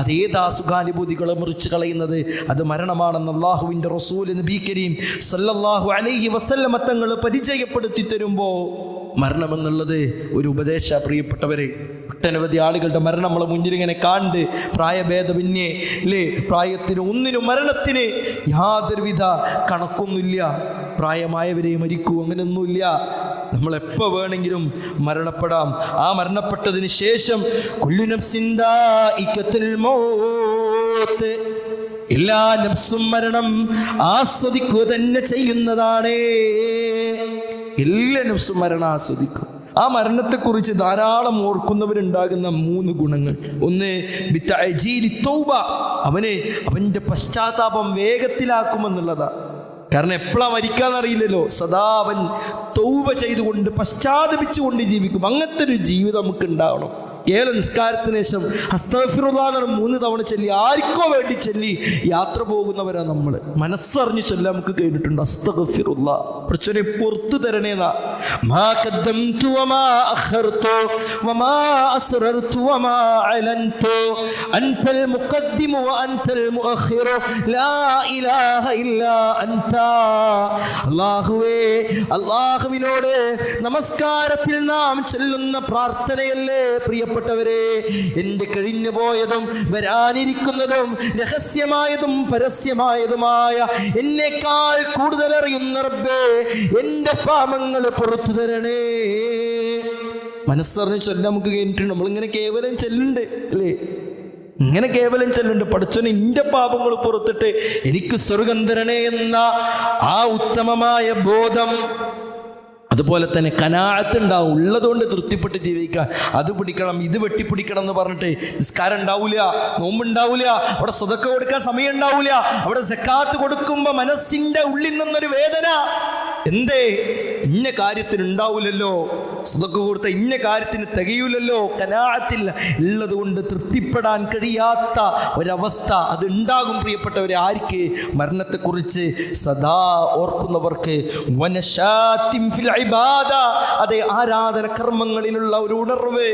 അതേതാ സുഖാനുഭൂതികളെ മുറിച്ചു കളയുന്നത്? അത് മരണമാണെന്ന് അല്ലാഹുവിൻ്റെ റസൂൽ നബി കരീം സല്ലല്ലാഹു അലൈഹി വസല്ലമ തങ്ങൾ പരിചയപ്പെടുത്തി തരുമ്പോൾ മരണമെന്നുള്ളത് ഒരു ഉപദേശ. പ്രിയപ്പെട്ടവരെ, ഒട്ടനവധി ആളുകളുടെ മരണം നമ്മളെ മുന്നിൽ ഇങ്ങനെ കാണ്ട് പ്രായഭേദമന്യേ അല്ലേ, പ്രായത്തിന് ഒന്നിനും മരണത്തിന് യാതൊരുവിധ കണക്കൊന്നുമില്ല. പ്രായമായവരെ മരിക്കൂ അങ്ങനെയൊന്നുമില്ല. നമ്മളെപ്പോൾ വേണമെങ്കിലും മരണപ്പെടാം. ആ മരണപ്പെട്ടതിന് ശേഷം കുല്ലു നഫ്സിൻ ദാഇഖത്തുൽ മൗത്ത്, എല്ലാ നഫ്സും മരണം ആസ്വദിക്കുക തന്നെ ചെയ്യുന്നതാണ്. എല്ലാ നഫ്സും മരണം ആസ്വദിക്കും. ആ മരണത്തെക്കുറിച്ച് ധാരാളം ഓർക്കുന്നവരുണ്ടാകുന്ന 3 ഗുണങ്ങൾ. ഒന്ന്, ബിത്തഅജീലി തൗബ, അവൻ്റെ പശ്ചാത്താപം വേഗത്തിലാക്കുമെന്നുള്ളതാണ്. കാരണം എപ്പോഴാണ് മരിക്കാന്നറിയില്ലല്ലോ. സദാ അവൻ തൗബ ചെയ്തുകൊണ്ട് പശ്ചാത്തപിച്ചുകൊണ്ട് ജീവിക്കും. അങ്ങനത്തെ ഒരു ജീവിതം നമുക്ക് ഉണ്ടാവണം. കേവല നിസ്കാരത്തിന് ശേഷം അസ്തഗ്ഫിറുല്ലാഹ് 3 തവണ ചൊല്ലി, ആർക്കോ വേണ്ടി ചൊല്ലി യാത്ര പോകുന്നവരാ നമ്മൾ. മനസ്സറിഞ്ഞ് ചൊല്ലാൻ നമുക്ക് കഴിഞ്ഞിട്ടുണ്ട്. അസ്തഗ്ഫിറുല്ലാഹ്, പ്രശ്നം പുറത്തു തരണേന്നാ. മാ ഖദ്ദംതു വമാ അഖർതു വമാ അസ്റർതു വമാ അലൻതു അൻതൽ മുഖദ്ദിമു വഅൻതൽ മുഅഖിറു ലാ ഇലാഹ ഇല്ലാ അൻത. അല്ലാഹുവേ, അല്ലാഹുവിനോട് നമസ്കാരത്തിൽ നാം ചൊല്ലുന്ന പ്രാർത്ഥനയല്ലേ പ്രിയപ്പെട്ടവരെ, എന്റെ കഴിഞ്ഞു പോയതും വരാനിരിക്കുന്നതും രഹസ്യമായതും പരസ്യമായതുമായ എന്നേക്കാൾ കൂടുതൽ അറിയുന്ന റബ്ബേ, എന്റെ പാപങ്ങൾ പുറത്തു തരണേ. മനസ്സറിഞ്ഞ് ചൊല്ലാൻ നമുക്ക് കഴിഞ്ഞിട്ടുണ്ട്. നമ്മളിങ്ങനെ കേവലം ചെല്ലുണ്ട് അല്ലേ, ഇങ്ങനെ കേവലം ചെല്ലുണ്ട്. പഠിച്ചോന് ഇന്റെ പാപങ്ങൾ പുറത്തിട്ട് എനിക്ക് സ്വർഗം തരണേ എന്ന ആ ഉത്തമമായ ബോധം. അതുപോലെ തന്നെ കനാഅത്ത് ഉണ്ടാവും, ഉള്ളതുകൊണ്ട് തൃപ്തിപ്പെട്ട് ജീവിക്കാൻ. അത് പിടിക്കണം, ഇത് വെട്ടിപ്പിടിക്കണം എന്ന് പറഞ്ഞിട്ട് നിസ്കാരം ഉണ്ടാവില്ല, നോമ്പുണ്ടാവില്ല, അവിടെ സ്വതക്ക കൊടുക്കാൻ സമയം ഉണ്ടാവില്ല, അവിടെ സക്കാത്ത് കൊടുക്കുമ്പോൾ മനസ്സിൻ്റെ ഉള്ളിൽ നിന്നൊരു വേദന. എന്തേ? ഇന്ന കാര്യത്തിന് ഉണ്ടാവില്ലല്ലോ, സ്വതക്ക കൊടുത്ത ഇന്ന കാര്യത്തിന് തികയൂലല്ലോ. കനാഅത്തില്ല, ഉള്ളത് കൊണ്ട് തൃപ്തിപ്പെടാൻ കഴിയാത്ത ഒരവസ്ഥ അത് ഉണ്ടാകും പ്രിയപ്പെട്ടവരെ. ആർക്ക്? മരണത്തെക്കുറിച്ച് സദാ ഓർക്കുന്നവർക്ക്. വനശാത്തിൻ ഫിൽ ഇബാദ, അതെ ആരാധന കർമ്മങ്ങളിലുള്ള ഒരു ഉണർവ്.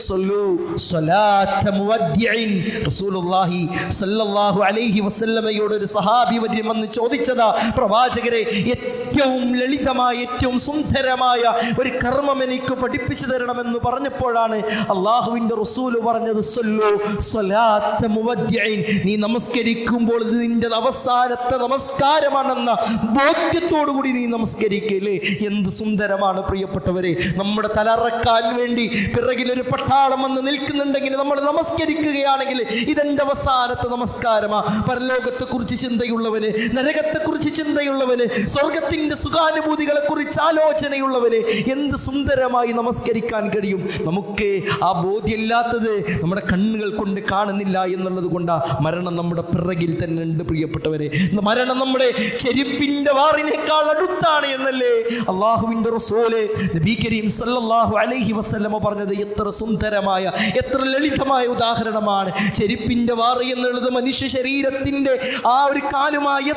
സല്ലു സ്വലാത്ത മുവദ്ദിഇൻ, റസൂലുള്ളാഹി സ്വല്ലല്ലാഹു അലൈഹി വസല്ലമയോട് ഒരു സഹാബി വന്ന് ചോദിച്ചതാ, പ്രവാചകരെ ഏറ്റവും ലളിതമായ ഏറ്റവും സുന്ദരമായ ഒരു കർമ്മം എനിക്ക് പഠിപ്പിച്ചു തരണമെന്ന് പറഞ്ഞപ്പോഴാണ് അള്ളാഹുവിൻ്റെ റസൂൽ പറഞ്ഞത്, സല്ലു സ്വലാത്ത മുവദ്ദിഇൻ, നീ നമസ്കരിക്കുമ്പോൾ ഇത് നിന്റെ അവസാനത്തെ നമസ്കാരമാണെന്ന ബോധ്യത്തോടു കൂടി നീ നമസ്കരിക്കല്ലേ. എന്ത് സുന്ദരമാണ് പ്രിയപ്പെട്ടവരെ. നമ്മുടെ തലറക്കാൻ വേണ്ടി പിറകിലൊരു പട്ടാളം വന്ന് നിൽക്കുന്നുണ്ടെങ്കിൽ നമ്മൾ നമസ്കരിക്കുകയാണെങ്കിൽ ഇതെന്റെ അവസാനത്തെ നമസ്കാരമാ. പരലോകത്തെക്കുറിച്ച് ചിന്തയുള്ളവന്, നരകത്തെക്കുറിച്ച് ചിന്തയുള്ളവന്, സ്വർഗത്തിന്റെ സുഖാനുഭൂതികളെ കുറിച്ച് ആലോചനയുള്ളവന് എന്ത് സുന്ദരമായി നമസ്കരിക്കാൻ കഴിയും. നമുക്ക് ആ ബോധ്യമില്ലാത്തത് നമ്മുടെ കണ്ണുകൾ കൊണ്ട് കാണുന്നില്ല എന്നുള്ളത് കൊണ്ടാ മരണം നമ്മുടെ പിറകിൽ തന്നെ ഉണ്ട് പ്രിയപ്പെട്ടവരെ. മരണം നമ്മുടെ ചെരുപ്പിന്റെ വാറിനേക്കാൾ അടുത്താണ് എന്നല്ലേ അള്ളാഹുവിൻ്റെ റസൂല് നബി കരീം സല്ലല്ലാഹു അലൈഹി വസല്ലമ പറഞ്ഞത്. എത്ര സുന്ദരമായ, എത്ര ലളിതമായ ഉദാഹരണമാണ്. ചെരുപ്പിന്റെ വാറ് എന്നുള്ളത് മനുഷ്യ ശരീരത്തിന്റെ ആ ഒരു കാലുമായി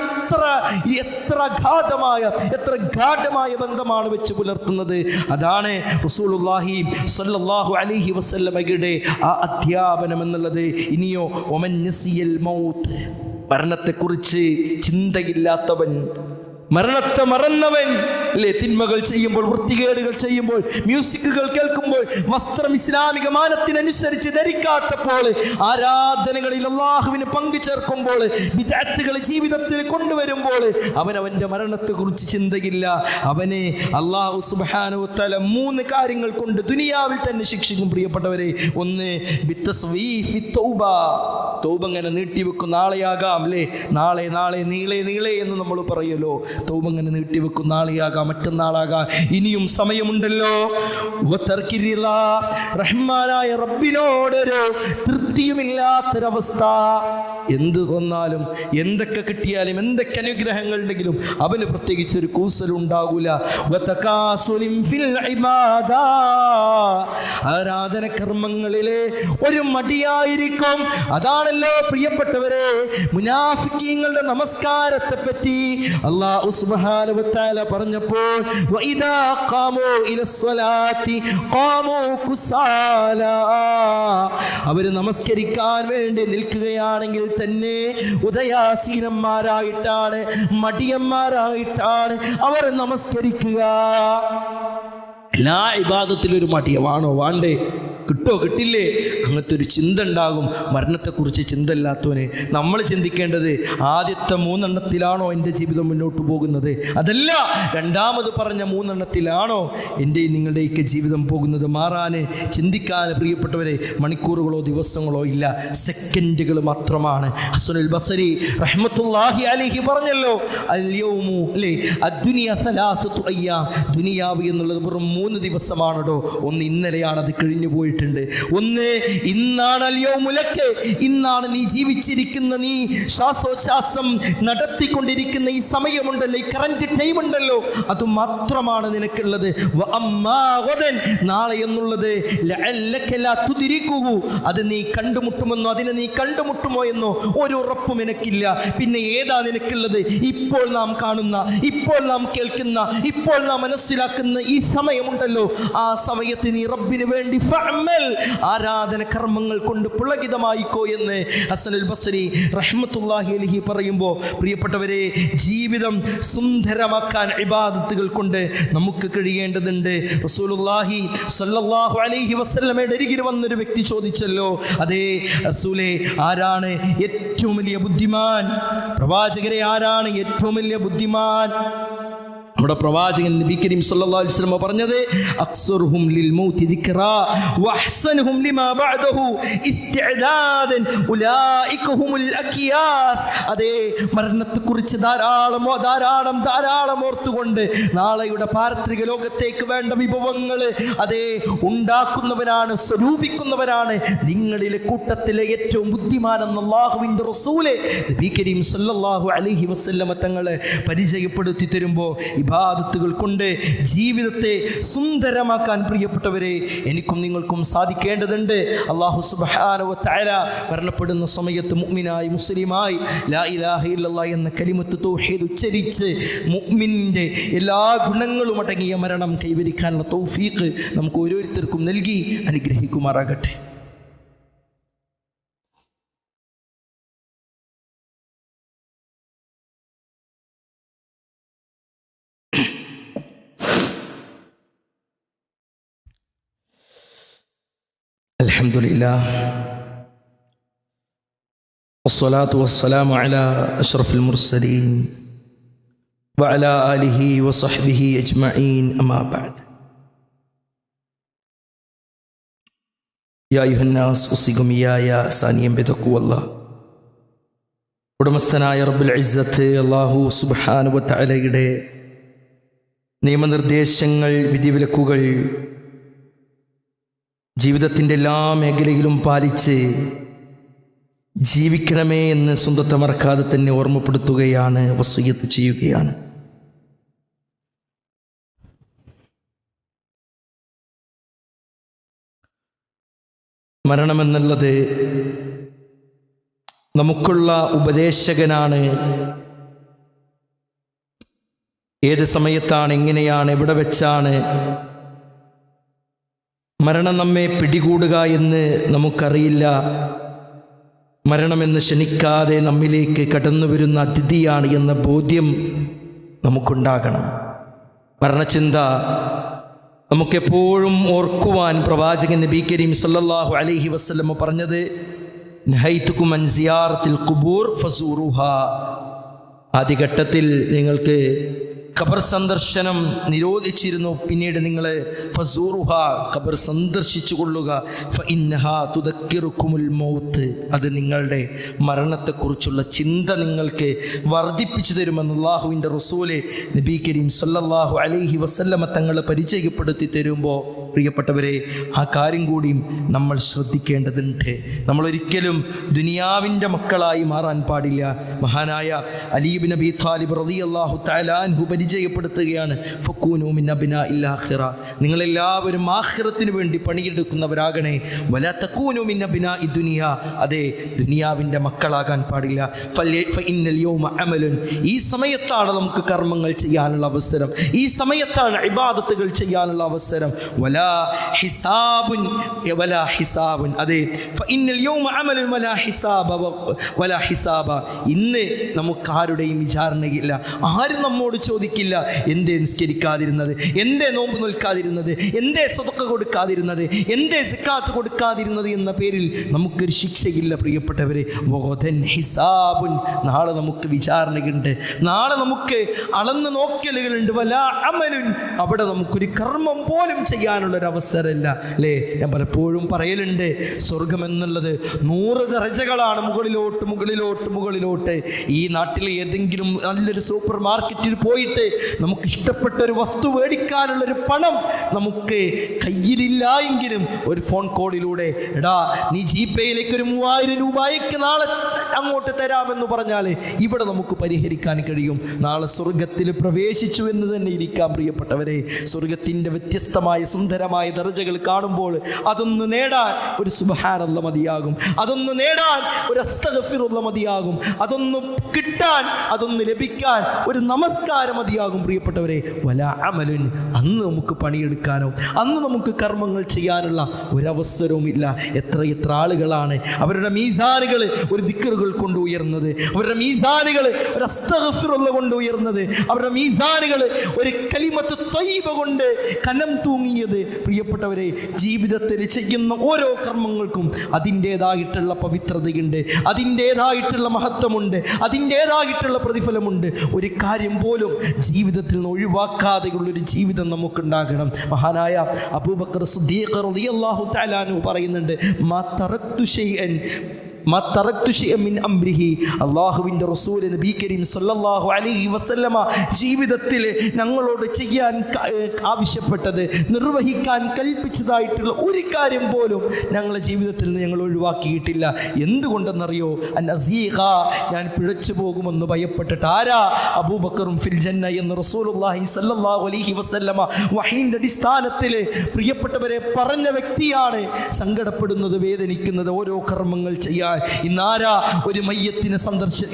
എത്ര ഗാഢമായ ബന്ധമാണ് വെച്ച് പുലർത്തുന്നത്. അതാണ് റസൂലുള്ളാഹി സ്വല്ലല്ലാഹു അലൈഹി വസല്ലമയുടെ ആ അധ്യാപനം എന്നുള്ളത്. ഇനിയോ വമൻ നസിയൽ മൗത്ത്, മരണത്തെക്കുറിച്ച് ചിന്തയില്ലാത്തവൻ, മരണത്തെ മറന്നവൻ അല്ലേ. തിന്മകൾ ചെയ്യുമ്പോൾ, വൃത്തികേടുകൾ ചെയ്യുമ്പോൾ, മ്യൂസിക്കുകൾ കേൾക്കുമ്പോൾ, വസ്ത്രം ഇസ്ലാമിക മാനത്തിനനുസരിച്ച് ധരിക്കാത്തപ്പോൾ, ആരാധനകളിൽ അള്ളാഹുവിന് പങ്കു ചേർക്കുമ്പോൾ, ബിദ്അത്തുകൾ ജീവിതത്തിൽ കൊണ്ടുവരുമ്പോൾ അവൻ്റെ മരണത്തെക്കുറിച്ച് ചിന്തയില്ല. അവനെ അള്ളാഹു സുബ്ഹാനഹു വ തആല 3 കാര്യങ്ങൾ കൊണ്ട് ദുനിയാവിൽ തന്നെ ശിക്ഷിക്കും പ്രിയപ്പെട്ടവരെ. ഒന്ന്, ബിത്തസ്വീഫി തൗബ, തൗബ ഇങ്ങനെ നീട്ടിവെക്കും. നാളെയാകാം അല്ലേ, നാളെ നീളെ എന്ന് നമ്മൾ പറയുമല്ലോ. തൗബ ഇങ്ങനെ നീട്ടിവെക്കും. നാളെയാകാം, മറ്റന്നാളാകാം, ഇനിയും സമയമുണ്ടല്ലോ. റഹ്മാനായ റബ്ബിനോടൊരു തൃപ്തിയുമില്ലാത്തൊരവസ്ഥ. എന്ത് തന്നാലും എന്തൊക്കെ കിട്ടിയാലും എന്തൊക്കെ അനുഗ്രഹങ്ങൾ ഉണ്ടെങ്കിലും അവന് പ്രത്യേകിച്ചൊരു കൂസലുണ്ടാകൂല. ആരാധന കർമ്മങ്ങളിലെ ഒരു മടിയായിരിക്കും. അതാണല്ലോ പ്രിയപ്പെട്ടവരെ മുനാഫിക്കീങ്ങളുടെ നമസ്കാരത്തെ പറ്റി അല്ലാഹു സുബ്ഹാനഹു വ തആല പറഞ്ഞപ്പോൾ വഇദാ ഖാമൂ ഇലസ്സലാത്തി ഖാമൂ കുസാലാ, അവർ നമസ്കരിക്കാൻ വേണ്ടി നിൽക്കുകയാണെങ്കിൽ തന്നെ ഉദയാസീനന്മാരായിട്ടാണ്, മടിയന്മാരായിട്ടാണ് അവർ നമസ്കരിക്കുക. എല്ലാ ഇബാദത്തിലും ഒരു മടിയവാണോ വേണ്ടേ, കിട്ടോ കിട്ടില്ലേ, അങ്ങനത്തെ ഒരു ചിന്ത ഉണ്ടാകും. മരണത്തെക്കുറിച്ച് ചിന്ത ഇല്ലാത്തവന് നമ്മൾ ചിന്തിക്കേണ്ടത് ആദ്യത്തെ 3 എണ്ണത്തിലാണോ എൻ്റെ ജീവിതം മുന്നോട്ട് പോകുന്നത്, അതല്ല രണ്ടാമത് പറഞ്ഞ 3 എണ്ണത്തിലാണോ എൻ്റെയും നിങ്ങളുടെയൊക്കെ ജീവിതം പോകുന്നത്. മാറാൻ ചിന്തിക്കാൻ പ്രിയപ്പെട്ടവരെ മണിക്കൂറുകളോ ദിവസങ്ങളോ ഇല്ല, സെക്കൻഡുകൾ മാത്രമാണ്. ഹസനുൽ ബസരി റഹ്മത്തുള്ളാഹി അലൈഹി പറഞ്ഞല്ലോ, അൽ യൗമു അല്ലേ അദ്ദുനിയ സലാസത്തു അയ്യാം, ദുനിയാവ് എന്നുള്ളത് വെറും 3 ദിവസമാണോ. ഒന്ന് ഇന്നലെയാണ്, അത് കഴിഞ്ഞു പോയി. ഒന്ന് ഇന്നാണ് അൽയൗമുലക്ക്, ഇന്നാണ് നീ ജീവിച്ചിരിക്കുന്ന, നീ ശ്വാസോച്ഛ്വാസം നടത്തിക്കൊണ്ടിരിക്കുന്ന ഈ സമയമുണ്ടല്ലോ, ഈ കറന്റ് ടൈം ഉണ്ടല്ലോ, അത് മാത്രമാണ് നിനക്കുള്ളത്. നാളെ എന്നുള്ളത് അത് നീ കണ്ടുമുട്ടുമെന്നോ അതിനെ നീ കണ്ടുമുട്ടുമോ എന്നോ ഒരു ഉറപ്പും എനിക്കില്ല. പിന്നെ ഏതാ നിനക്കുള്ളത്? ഇപ്പോൾ നാം കാണുന്ന, ഇപ്പോൾ നാം കേൾക്കുന്ന, ഇപ്പോൾ നാം മനസ്സിലാക്കുന്ന ഈ സമയമുണ്ടല്ലോ, ആ സമയത്ത് നീ റബ്ബിന് വേണ്ടി ആരാധന കർമ്മങ്ങൾ കൊണ്ട് പുളകിതമായിക്കോ എന്ന് ഹസനുൽ ബസ്രി റഹ്മത്തുള്ളാഹി അലൈഹി പറയുമ്പോൾ പ്രിയപ്പെട്ടവരെ ജീവിതം സുന്ദരമാക്കാൻ ഇബാദത്തുകൾ കൊണ്ട് നമുക്ക് കഴിയേണ്ടതുണ്ട്. റസൂലുള്ളാഹി സ്വല്ലല്ലാഹു അലൈഹി വസല്ലമയുടെ അരികിൽ വന്നൊരു വ്യക്തി ചോദിച്ചല്ലോ, അതേ റസൂലേ, ആരാണ് ഏറ്റവും വലിയ ബുദ്ധിമാൻ? പ്രവാചകരെ, ആരാണ് ഏറ്റവും വലിയ ബുദ്ധിമാൻ? നമ്മുടെ പ്രവാചകൻ നബി കരീം സല്ലല്ലാഹു അലൈഹി വസല്ലം പറഞ്ഞത് അക്സറുഹും ലിൽ മൗതി ദിക്റാ വഅഹ്സനുഹും ലിമാ ബഅദഹു ഇസ്തിഅദാദൻ ഉലൈക ഹുമുൽ അകിയാസ്. അതേ, മരണത്തെക്കുറിച്ച് ധാരാളം ഓർത്തുകൊണ്ട് നാളെയുടെ പാരത്രിക ലോകത്തേക്ക് വേണ്ട വിഭവങ്ങൾ അതേ ഉണ്ടാക്കുന്നവരാണ്, സ്വരൂപിക്കുന്നവരാണ് നിങ്ങളിലെ കൂട്ടത്തിലെ ഏറ്റവും ബുദ്ധിമാനെന്ന് അല്ലാഹുവിൻ്റെ റസൂല് നബി കരീം സല്ലല്ലാഹു അലൈഹി വസല്ലം തങ്ങളെ പരിചയപ്പെടുത്തി തരുമ്പോൾ ഇബാദത്തുകൾ കൊണ്ട് ജീവിതത്തെ സുന്ദരമാക്കാൻ പ്രിയപ്പെട്ടവരെ എനിക്കും നിങ്ങൾക്കും സാധിക്കേണ്ടതുണ്ട്. അല്ലാഹു സുബ്ഹാനഹു വ തആല മരണപ്പെടുന്ന സമയത്ത് മുഅ്മിനായി മുസ്ലിമായി ലാ ഇലാഹ ഇല്ലല്ലാഹ് എന്ന കലിമത്ത് തൗഹീദ് ഉച്ചരിച്ച് മുഅ്മിനിന്റെ എല്ലാ ഗുണങ്ങളും അടങ്ങിയ മരണം കൈവരിക്കാനുള്ള തൗഫീഖ് നമുക്ക് ഓരോരുത്തർക്കും നൽകി അനുഗ്രഹിക്കുമാറാകട്ടെ. അൽഹംദുലില്ലാ വസ്സലാത്തു വസ്സലാമു അലാ അഷ്റഫിൽ മുർസലീൻ വഅലാ ആലിഹി വസഹ്ബിഹി അജ്മഈൻ അമ്മാ ബഅദ്. യാ അയ്യുഹന്നാസ് ഉസികും ഇയായ സാനിയം ബിതഖ്വല്ലാഹ്. ഉടമസ്ഥനായ റബ്ബുൽ ഇസ്സത്ത് അല്ലാഹു സുബ്ഹാനഹു വ തആലയുടെ നിയമനിർദ്ദേശങ്ങൾ, വിധിവിലക്കുകൾ ജീവിതത്തിൻ്റെ എല്ലാ മേഖലയിലും പാലിച്ച് ജീവിക്കണമേ എന്ന് സ്വന്തത്തെ മറക്കാതെ തന്നെ ഓർമ്മപ്പെടുത്തുകയാണ്, വസിയ്യത്ത് ചെയ്യുകയാണ്. മരണമെന്നുള്ളത് നമുക്കുള്ള ഉപദേശകനാണ്. ഏത് സമയത്താണ്, എങ്ങനെയാണ്, എവിടെ വെച്ചാണ് മരണം നമ്മെ പിടികൂടുക എന്ന് നമുക്കറിയില്ല. മരണമെന്ന് ക്ഷണിക്കാതെ നമ്മിലേക്ക് കടന്നു വരുന്ന അതിഥിയാണ് എന്ന ബോധ്യം നമുക്കുണ്ടാകണം. മരണചിന്ത നമുക്കെപ്പോഴും ഓർക്കുവാൻ പ്രവാചകൻ നബി കരീം സല്ലല്ലാഹു അലൈഹി വസല്ലം പറഞ്ഞത് നഹൈതുകും അൻ സിയാറത്തിൽ ഖുബൂർ ഫസൂറുഹാ. ആദ്യഘട്ടത്തിൽ നിങ്ങൾക്ക് ഖബർ സന്ദർശനം നിരോധിച്ചിരുന്നു, പിന്നീട് നിങ്ങൾ ഫസൂറുഹ ഖബർ സന്ദർശിച്ചു കൊള്ളുക. ഫഇന്നഹാ തുദക്കിറുകുമുൽ മൗത്ത്, അത് നിങ്ങളുടെ മരണത്തെക്കുറിച്ചുള്ള ചിന്ത നിങ്ങൾക്ക് വർദ്ധിപ്പിച്ചു തരുമെന്ന് അല്ലാഹുവിൻ്റെ റസൂല് നബി കരീം സല്ലല്ലാഹു അലൈഹി വസല്ലമ തങ്ങൾ പരിചയപ്പെടുത്തി തരുമ്പോൾ പ്രിയപ്പെട്ടവരെ, ആ കാര്യം കൂടിയും നമ്മൾ ശ്രദ്ധിക്കേണ്ടതുണ്ട്. നമ്മളൊരിക്കലും ദുനിയാവിൻ്റെ മക്കളായി മാറാൻ പാടില്ല. മഹാനായ അലി ഇബ്നു അബീ ത്വാലിബ് റളിയല്ലാഹു തആല അൻഹു പരിചയപ്പെടുത്തുകയാണ്, ഫകൂനൂ മിൻ അബ്നാഇൽ ആഖിറ, നിങ്ങളെല്ലാവരും ആഖിറത്തിന് വേണ്ടി പണിയെടുക്കുന്നവരാകണേ. വലാ തകൂനൂ മിൻ അബ്നാഇ ദുനിയ, അതെ ദുനിയാവിൻ്റെ മക്കളാകാൻ പാടില്ല. ഫഇന്നൽ യൗമ അമലുൻ, ഈ സമയത്താണ് നമുക്ക് കർമ്മങ്ങൾ ചെയ്യാനുള്ള അവസരം, ഈ സമയത്താണ് ഇബാദത്തുകൾ ചെയ്യാനുള്ള അവസരം. വലാ ഹിസാബുൻ വലാ ഹിസാബുൻ, അതെ ഫഇന്നൽ യൗമ അമലുൻ വലാ ഹിസാബ, ഇന്ന് നമുക്കാരുടെയും വിചാരണയില്ല. ആരും നമ്മോട് ചോദിക്കില്ല എന്തേ നിസ്കരിക്കാതിരുന്നത്, എന്തേ നോമ്പ് നിൽക്കാതിരുന്നത്, എന്തേ സദഖ കൊടുക്കാതിരുന്നത്, എന്തേ സക്കാത്ത് കൊടുക്കാതിരുന്നത് എന്ന പേരിൽ നമുക്കൊരു ശിക്ഷയില്ല പ്രിയപ്പെട്ടവരെ. വഗദൻ ഹിസാബുൻ, നാളെ നമുക്ക് വിചാരണയുണ്ട്, നാളെ നമുക്ക് അളന്ന് നോക്കലുകളുണ്ട്. വലാ അമലുൻ, അവിടെ നമുക്കൊരു കർമ്മം പോലും ചെയ്യാനുള്ളൊരു അവസരമില്ല അല്ലേ. ഞാൻ പലപ്പോഴും പറയലുണ്ട്, സ്വർഗം എന്നുള്ളത് 100 ദർജകളാണ്, മുകളിലോട്ട് മുകളിലോട്ട് മുകളിലോട്ട്. ഈ നാട്ടിലെ ഏതെങ്കിലും നല്ലൊരു സൂപ്പർ മാർക്കറ്റിൽ പോയിട്ട് നമുക്ക് ഇഷ്ടപ്പെട്ട ഒരു വസ്തു മേടിക്കാനുള്ളൊരു പണം നമുക്ക് കയ്യിലില്ല എങ്കിലും ഒരു ഫോൺ കോളിലൂടെ എടാ നീ ജിപേയിലേക്ക് ഒരു 3000 രൂപ അയക്ക്, നാളെ അങ്ങോട്ട് തരാമെന്ന് പറഞ്ഞാൽ ഇവിടെ നമുക്ക് പരിഹരിക്കാൻ കഴിയും. നാളെ സ്വർഗത്തിൽ പ്രവേശിച്ചു എന്ന് തന്നെ ഇരിക്കാം പ്രിയപ്പെട്ടവരെ. സ്വർഗത്തിൻ്റെ വ്യത്യസ്തമായ സുന്ദരമായ ദർജകൾ കാണുമ്പോൾ അതൊന്ന് നേടാൻ ഒരു സുബ്ഹാനല്ലാഹ് മതിയാകും, അതൊന്ന് നേടാൻ ഒരു അസ്തഗ്ഫിറുല്ലാഹ് മതിയാകും, അതൊന്ന് കിട്ടാൻ, അതൊന്ന് ലഭിക്കാൻ ഒരു നമസ്കാരം മതിയാകും പ്രിയപ്പെട്ടവരെ. വലാ അമലുൻ, അന്ന് നമുക്ക് പണിയെടുക്കാനോ അന്ന് നമുക്ക് കർമ്മങ്ങൾ ചെയ്യാനുള്ള ഒരവസരവും ഇല്ല. എത്ര ആളുകളാണ് അവരുടെ മീസാനുകൾ ഒരു ദിക്റുകൾ കൊണ്ട് ഉയർന്നത്, അവരുടെ മീസാനുകൾ ഒരു അസ്തഗ്ഫിറുല്ലാഹ് കൊണ്ട് ഉയർന്നത്, അവരുടെ മീസാനുകൾ ഒരു കലിമത്ത് ത്വയ്യിബ കൊണ്ട് കനം തൂങ്ങിയത്. പ്രിയപ്പെട്ടവരെ, ജീവിതത്തിൽ ചെയ്യുന്ന ഓരോ കർമ്മങ്ങൾക്കും അതിൻ്റേതായിട്ടുള്ള പവിത്രതയുണ്ട്, അതിൻ്റേതായിട്ടുള്ള മഹത്വമുണ്ട്, അതിൻ്റേതായിട്ടുള്ള പ്രതിഫലമുണ്ട്. ഒരു കാര്യം പോലും ജീവിതത്തിൽ നിന്ന് ഒഴിവാക്കാതെയുള്ളൊരു ജീവിതം നമുക്കുണ്ടാകണം. മഹാനായ അബൂബക്കർ സിദ്ദീഖ് റളിയല്ലാഹു തആല അൻഹു പറയുന്നുണ്ട്, മാ തറക്തു ഷൈഅൻ അള്ളാഹുവിൻ്റെ റസൂൽ നബി കരീം സല്ലല്ലാഹു അലൈഹി വസല്ലമ ജീവിതത്തിൽ ഞങ്ങളോട് ചെയ്യാൻ ആവശ്യപ്പെട്ടത്, നിർവഹിക്കാൻ കൽപ്പിച്ചതായിട്ടുള്ള ഒരു കാര്യം പോലും ഞങ്ങളുടെ ജീവിതത്തിൽ നിന്ന് ഞങ്ങൾ ഒഴിവാക്കിയിട്ടില്ല. എന്തുകൊണ്ടെന്നറിയോ? അനസീഖ, ഞാൻ പിഴച്ചു പോകുമെന്ന് ഭയപ്പെട്ടിട്ട്. ആരാ? അബൂബക്കറും ഫിൽ ജന്ന എന്ന് റസൂലുള്ളാഹി സല്ലല്ലാഹു അലൈഹി വസല്ലമ വഹീൻ്റെ അടിസ്ഥാനത്തിൽ പ്രിയപ്പെട്ടവരെ പറഞ്ഞ വ്യക്തിയാണ്. സങ്കടപ്പെടുന്നത്, വേദനിക്കുന്നത് ഓരോ കർമ്മങ്ങൾ ചെയ്യാൻ. ഇന്നാരാ ഒരു മയ്യത്തിനെ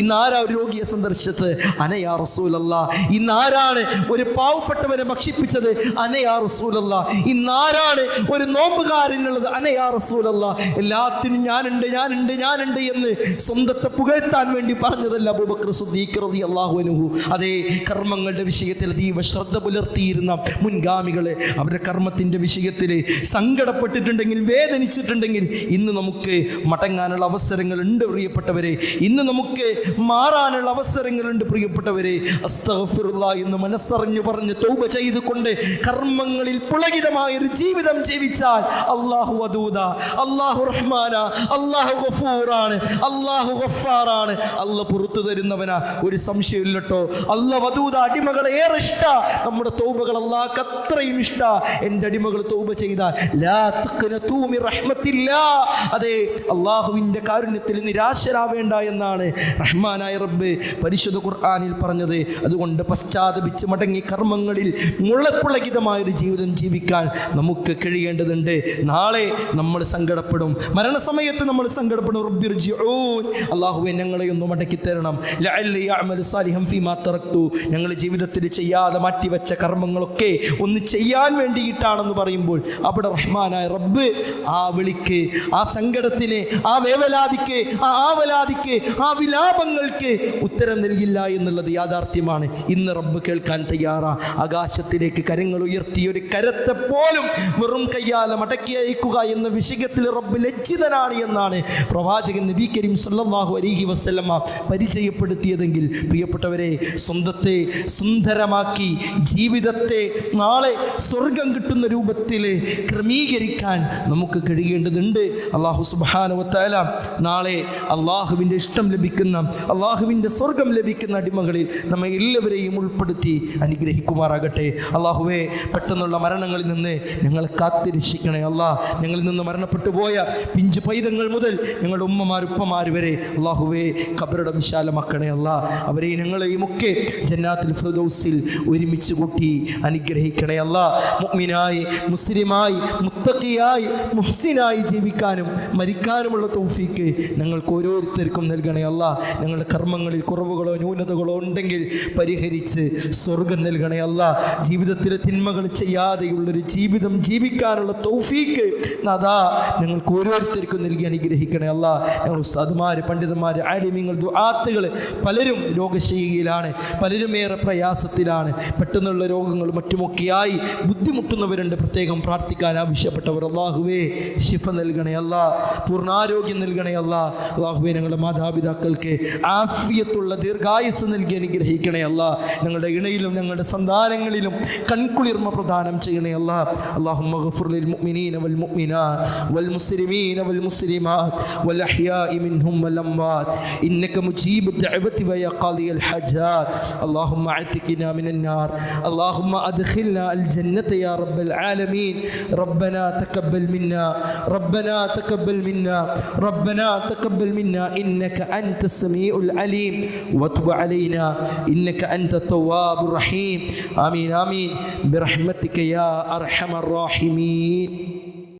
ഇന്നാരാ ഒരു രോഗിയെ സന്ദർശിച്ചത്? അനയാ റസൂലല്ലാ. ഇന്നാരാണ് ഒരു പാവപ്പെട്ടവനെ ഭക്ഷിപ്പിച്ചത്? അനയാ റസൂലല്ലാ. ഇന്നാരാണ് ഒരു നോമ്പുകാരനുള്ളത്? അനയാ റസൂലല്ലാ. എല്ലാത്തിനും ഞാനുണ്ട് ഞാനുണ്ട് ഞാനുണ്ട് എന്ന് സ്വന്തത്തെ പുകഴ്ത്താൻ വേണ്ടി പറഞ്ഞതല്ല അബൂബക്കർ സിദ്ദീഖ് റളിയല്ലാഹു അൻഹു. അതേ കർമ്മങ്ങളുടെ വിഷയത്തിൽ അതീവ ശ്രദ്ധ പുലർത്തിയിരുന്ന മുൻഗാമികളെ അവരുടെ കർമ്മത്തിൻ്റെ വിഷയത്തിൽ സങ്കടപ്പെട്ടിട്ടുണ്ടെങ്കിൽ, വേദനിച്ചിട്ടുണ്ടെങ്കിൽ ഇന്ന് നമുക്ക് മടങ്ങാനുള്ള അവസരങ്ങളുണ്ട് പ്രിയപ്പെട്ടവരെ. ഇന്ന് നമുക്ക് മാറാനുള്ള അവസരങ്ങളുണ്ട് പ്രിയപ്പെട്ടവരെ. അസ്തഗ്ഫിറുല്ലാഹ് എന്ന് മനസ്സറിഞ്ഞു പറഞ്ഞ് തൗബ ചെയ്തുകൊണ്ട് കർമ്മങ്ങളിൽ പുളകിതമായൊരു ജീവിതം ജീവിച്ചാൽ അല്ലാഹു വദൂദ, അല്ലാഹു റഹ്മാന, അല്ലാഹു ഗഫൂറാണ്, അല്ലാഹു ഗഫാറാണ്. അല്ലാഹു പുറത്തു തരുന്നവനാ, ഒരു സംശയമില്ലട്ടോ. അല്ലാഹു വദൂദ, അടിമകളെ ഏറെ ഇഷ്ട. നമ്മുടെ തൗബകൾ അല്ലാഹുക്ക് അത്രയും ഇഷ്ട. എൻ്റെ അടിമകൾ തൗബ ചെയ്താൽ ലാ തഖ്നതു മിർ റഹ്മത്തില്ലാഹ്, അതെ അല്ലാഹുവിൻ്റെ കാരുണ്യത്തിൽ നിരാശരാവേണ്ട എന്നാണ് റഹ്മാനായ റബ്ബ് പരിശുദ്ധ ഖുർആനിൽ പറഞ്ഞത്. അതുകൊണ്ട് പശ്ചാത്തപിച്ച് മടങ്ങി കർമ്മങ്ങളിൽ മുളപ്പുളകിതമായൊരു ജീവിതം ജീവിക്കാൻ നമുക്ക് കഴിയേണ്ടതുണ്ട്. നാളെ നമ്മൾ സങ്കടപ്പെടും, മരണസമയത്ത് നമ്മൾ സങ്കടപ്പെടും. റബ്ബിർജിഊൻ, അല്ലാഹുവേ ഞങ്ങളെ ഒന്ന് മടക്കി തരണം. ലഅല്ലി അഅമലു സാലിഹൻ ഫീമാ തറക്തു, ഞങ്ങൾ ജീവിതത്തിൽ ചെയ്യാതെ മാറ്റിവെച്ച കർമ്മങ്ങളൊക്കെ ഒന്ന് ചെയ്യാൻ വേണ്ടിയിട്ടാണെന്ന് പറയുമ്പോൾ അവിടെ റഹ്മാനായ റബ്ബ് ആ വിളിക്ക്, ആ സങ്കടത്തിന്, ആ വേവലാതിക്ക്, ആ ആവലാതിക്ക്, ആ വിലാപങ്ങൾക്ക് ഉത്തരം നൽകില്ല എന്നുള്ളത് യാഥാർത്ഥ്യമാണ്. ഇന്ന് റബ്ബ് കേൾക്കാൻ തയ്യാറാ. ആകാശത്തിലേക്ക് കരങ്ങൾ ഉയർത്തി ഒരു കരത്തെ പോലും വെറും കയ്യാലെ മടക്കി അയക്കുക എന്ന വിഷയത്തിൽ റബ്ബ് ലജ്ജിതനാണ് എന്നാണ് പ്രവാചകൻ നബി കരീം സല്ലല്ലാഹു അലൈഹി വസല്ലമ പരിചയപ്പെടുത്തിയതെങ്കിൽ പ്രിയപ്പെട്ടവരെ, സ്വന്തത്തെ സുന്ദരമാക്കി ജീവിതത്തെ നാളെ സ്വർഗം കിട്ടുന്ന രൂപത്തിൽ ക്രമീകരിക്കാൻ നമുക്ക് കഴിയേണ്ടതുണ്ട്. അല്ലാഹു സുബ്ഹാനഹു വ തആല നാളെ അള്ളാഹുവിൻ്റെ ഇഷ്ടം ലഭിക്കുന്ന, അള്ളാഹുവിൻ്റെ സ്വർഗം ലഭിക്കുന്ന അടിമകളിൽ നമ്മെ എല്ലാവരെയും ഉൾപ്പെടുത്തി അനുഗ്രഹിക്കുമാറാകട്ടെ. അള്ളാഹുവേ, പെട്ടെന്നുള്ള മരണങ്ങളിൽ നിന്ന് ഞങ്ങളെ കാത്തിരക്ഷിക്കണേ അല്ലാ. ഞങ്ങളിൽ നിന്ന് മരണപ്പെട്ടു പോയ പിഞ്ചു പൈതങ്ങൾ മുതൽ ഞങ്ങളുടെ ഉപ്പമാർ വരെ അള്ളാഹുവേ ഖബറിടം വിശാലമാക്കണേ അല്ലാ. അവരെയും ഞങ്ങളെയും ഒക്കെ ജന്നാത്തുൽ ഫിർദൗസിൽ ഒരുമിച്ച് കൂട്ടി അനുഗ്രഹിക്കണേ അല്ലാ. മുഅ്മിനായി, മുസ്ലിമായി, മുത്തഖിയായി, മുഹ്സിനായി ജീവിക്കാനും മരിക്കാനുമുള്ള തൗഫീക്ക് ഞങ്ങൾക്ക് ഓരോരുത്തർക്കും നൽകണേ അല്ലാ. ഞങ്ങളുടെ കർമ്മങ്ങളിൽ കുറവുകളോ ന്യൂനതകളോ ഉണ്ടെങ്കിൽ പരിഹരിച്ച് സ്വർഗം നൽകണേ അല്ലാ. ജീവിതത്തിലെ തിന്മകൾ ചെയ്യാതെയുള്ളൊരു ജീവിതം ജീവിക്കാനുള്ള തൗഫീക്ക് നാഥാ ഞങ്ങൾക്ക് ഓരോരുത്തർക്കും നൽകി അനുഗ്രഹിക്കണേ അല്ലാ. ഞങ്ങൾ ഉസ്താദുമാർ, പണ്ഡിതന്മാർ, ആലിമീങ്ങൾ, ദുആത്തുകൾ പലരും രോഗശയ്യയിലാണ്, പലരും ഏറെ പ്രയാസത്തിലാണ്. പെട്ടെന്നുള്ള രോഗങ്ങൾ മറ്റുമൊക്കെയായി ബുദ്ധിമുട്ടുന്നവരുണ്ട്. പ്രത്യേകം പ്രാർത്ഥിക്കാൻ ആവശ്യപ്പെട്ടവർ അല്ലാഹുവേ ശിഫ നൽകണേ അല്ലാ, പൂർണ്ണാരോഗ്യം നൽകണേ അല്ലാ. അല്ലാഹുവേ, ഞങ്ങളുടെ മാതാപിതാക്കൾക്ക് ആഫിയത്തുള്ള ദീർഘായുസ് നൽകി അനുഗ്രഹിക്കണേ അല്ലാ. ഞങ്ങളുടെ ഇണയിലും ഞങ്ങളുടെ സന്താനങ്ങളിലും കൺകുളിർമ പ്രദാനം ചെയ്യണേ അല്ലാ. അല്ലാഹുമ്മ ഗഫിർ ലിൽ മുഅ്മിനീന വൽ മുഅ്മിനാത്ത് വൽ മുസ്ലിമീന വൽ മുസ്ലിമാത്ത് വൽ അഹ്യാഇ മിൻഹും വൽ അംവാത് ഇന്നക മുജീബു ദഅവതി വ യാ ഖാദിയൽ ഹജാത്ത്. അല്ലാഹുമ്മ അഅ്തിഖ്നാ മിനൻ നാർ. അല്ലാഹുമ്മ അദ്ഖിൽനാ അൽ ജന്നത യാ റബ്ബൽ ആലമീൻ. റബ്ബനാ തഖബ്ബൽ മിന്നാ, റബ്ബനാ തഖബ്ബൽ മിന്നാ, റബ്ബനാ തഖബ്ബൽ മിന്നാ ഇന്നക അൻതസ് സമീഉൽ അലീം വതുബ് അലൈനാ ഇന്നക അൻതത് തവ്വാബുർ റഹീം. ആമീൻ ആമീൻ ബിറഹ്മതിക യാ അർഹമർ റഹീമീൻ.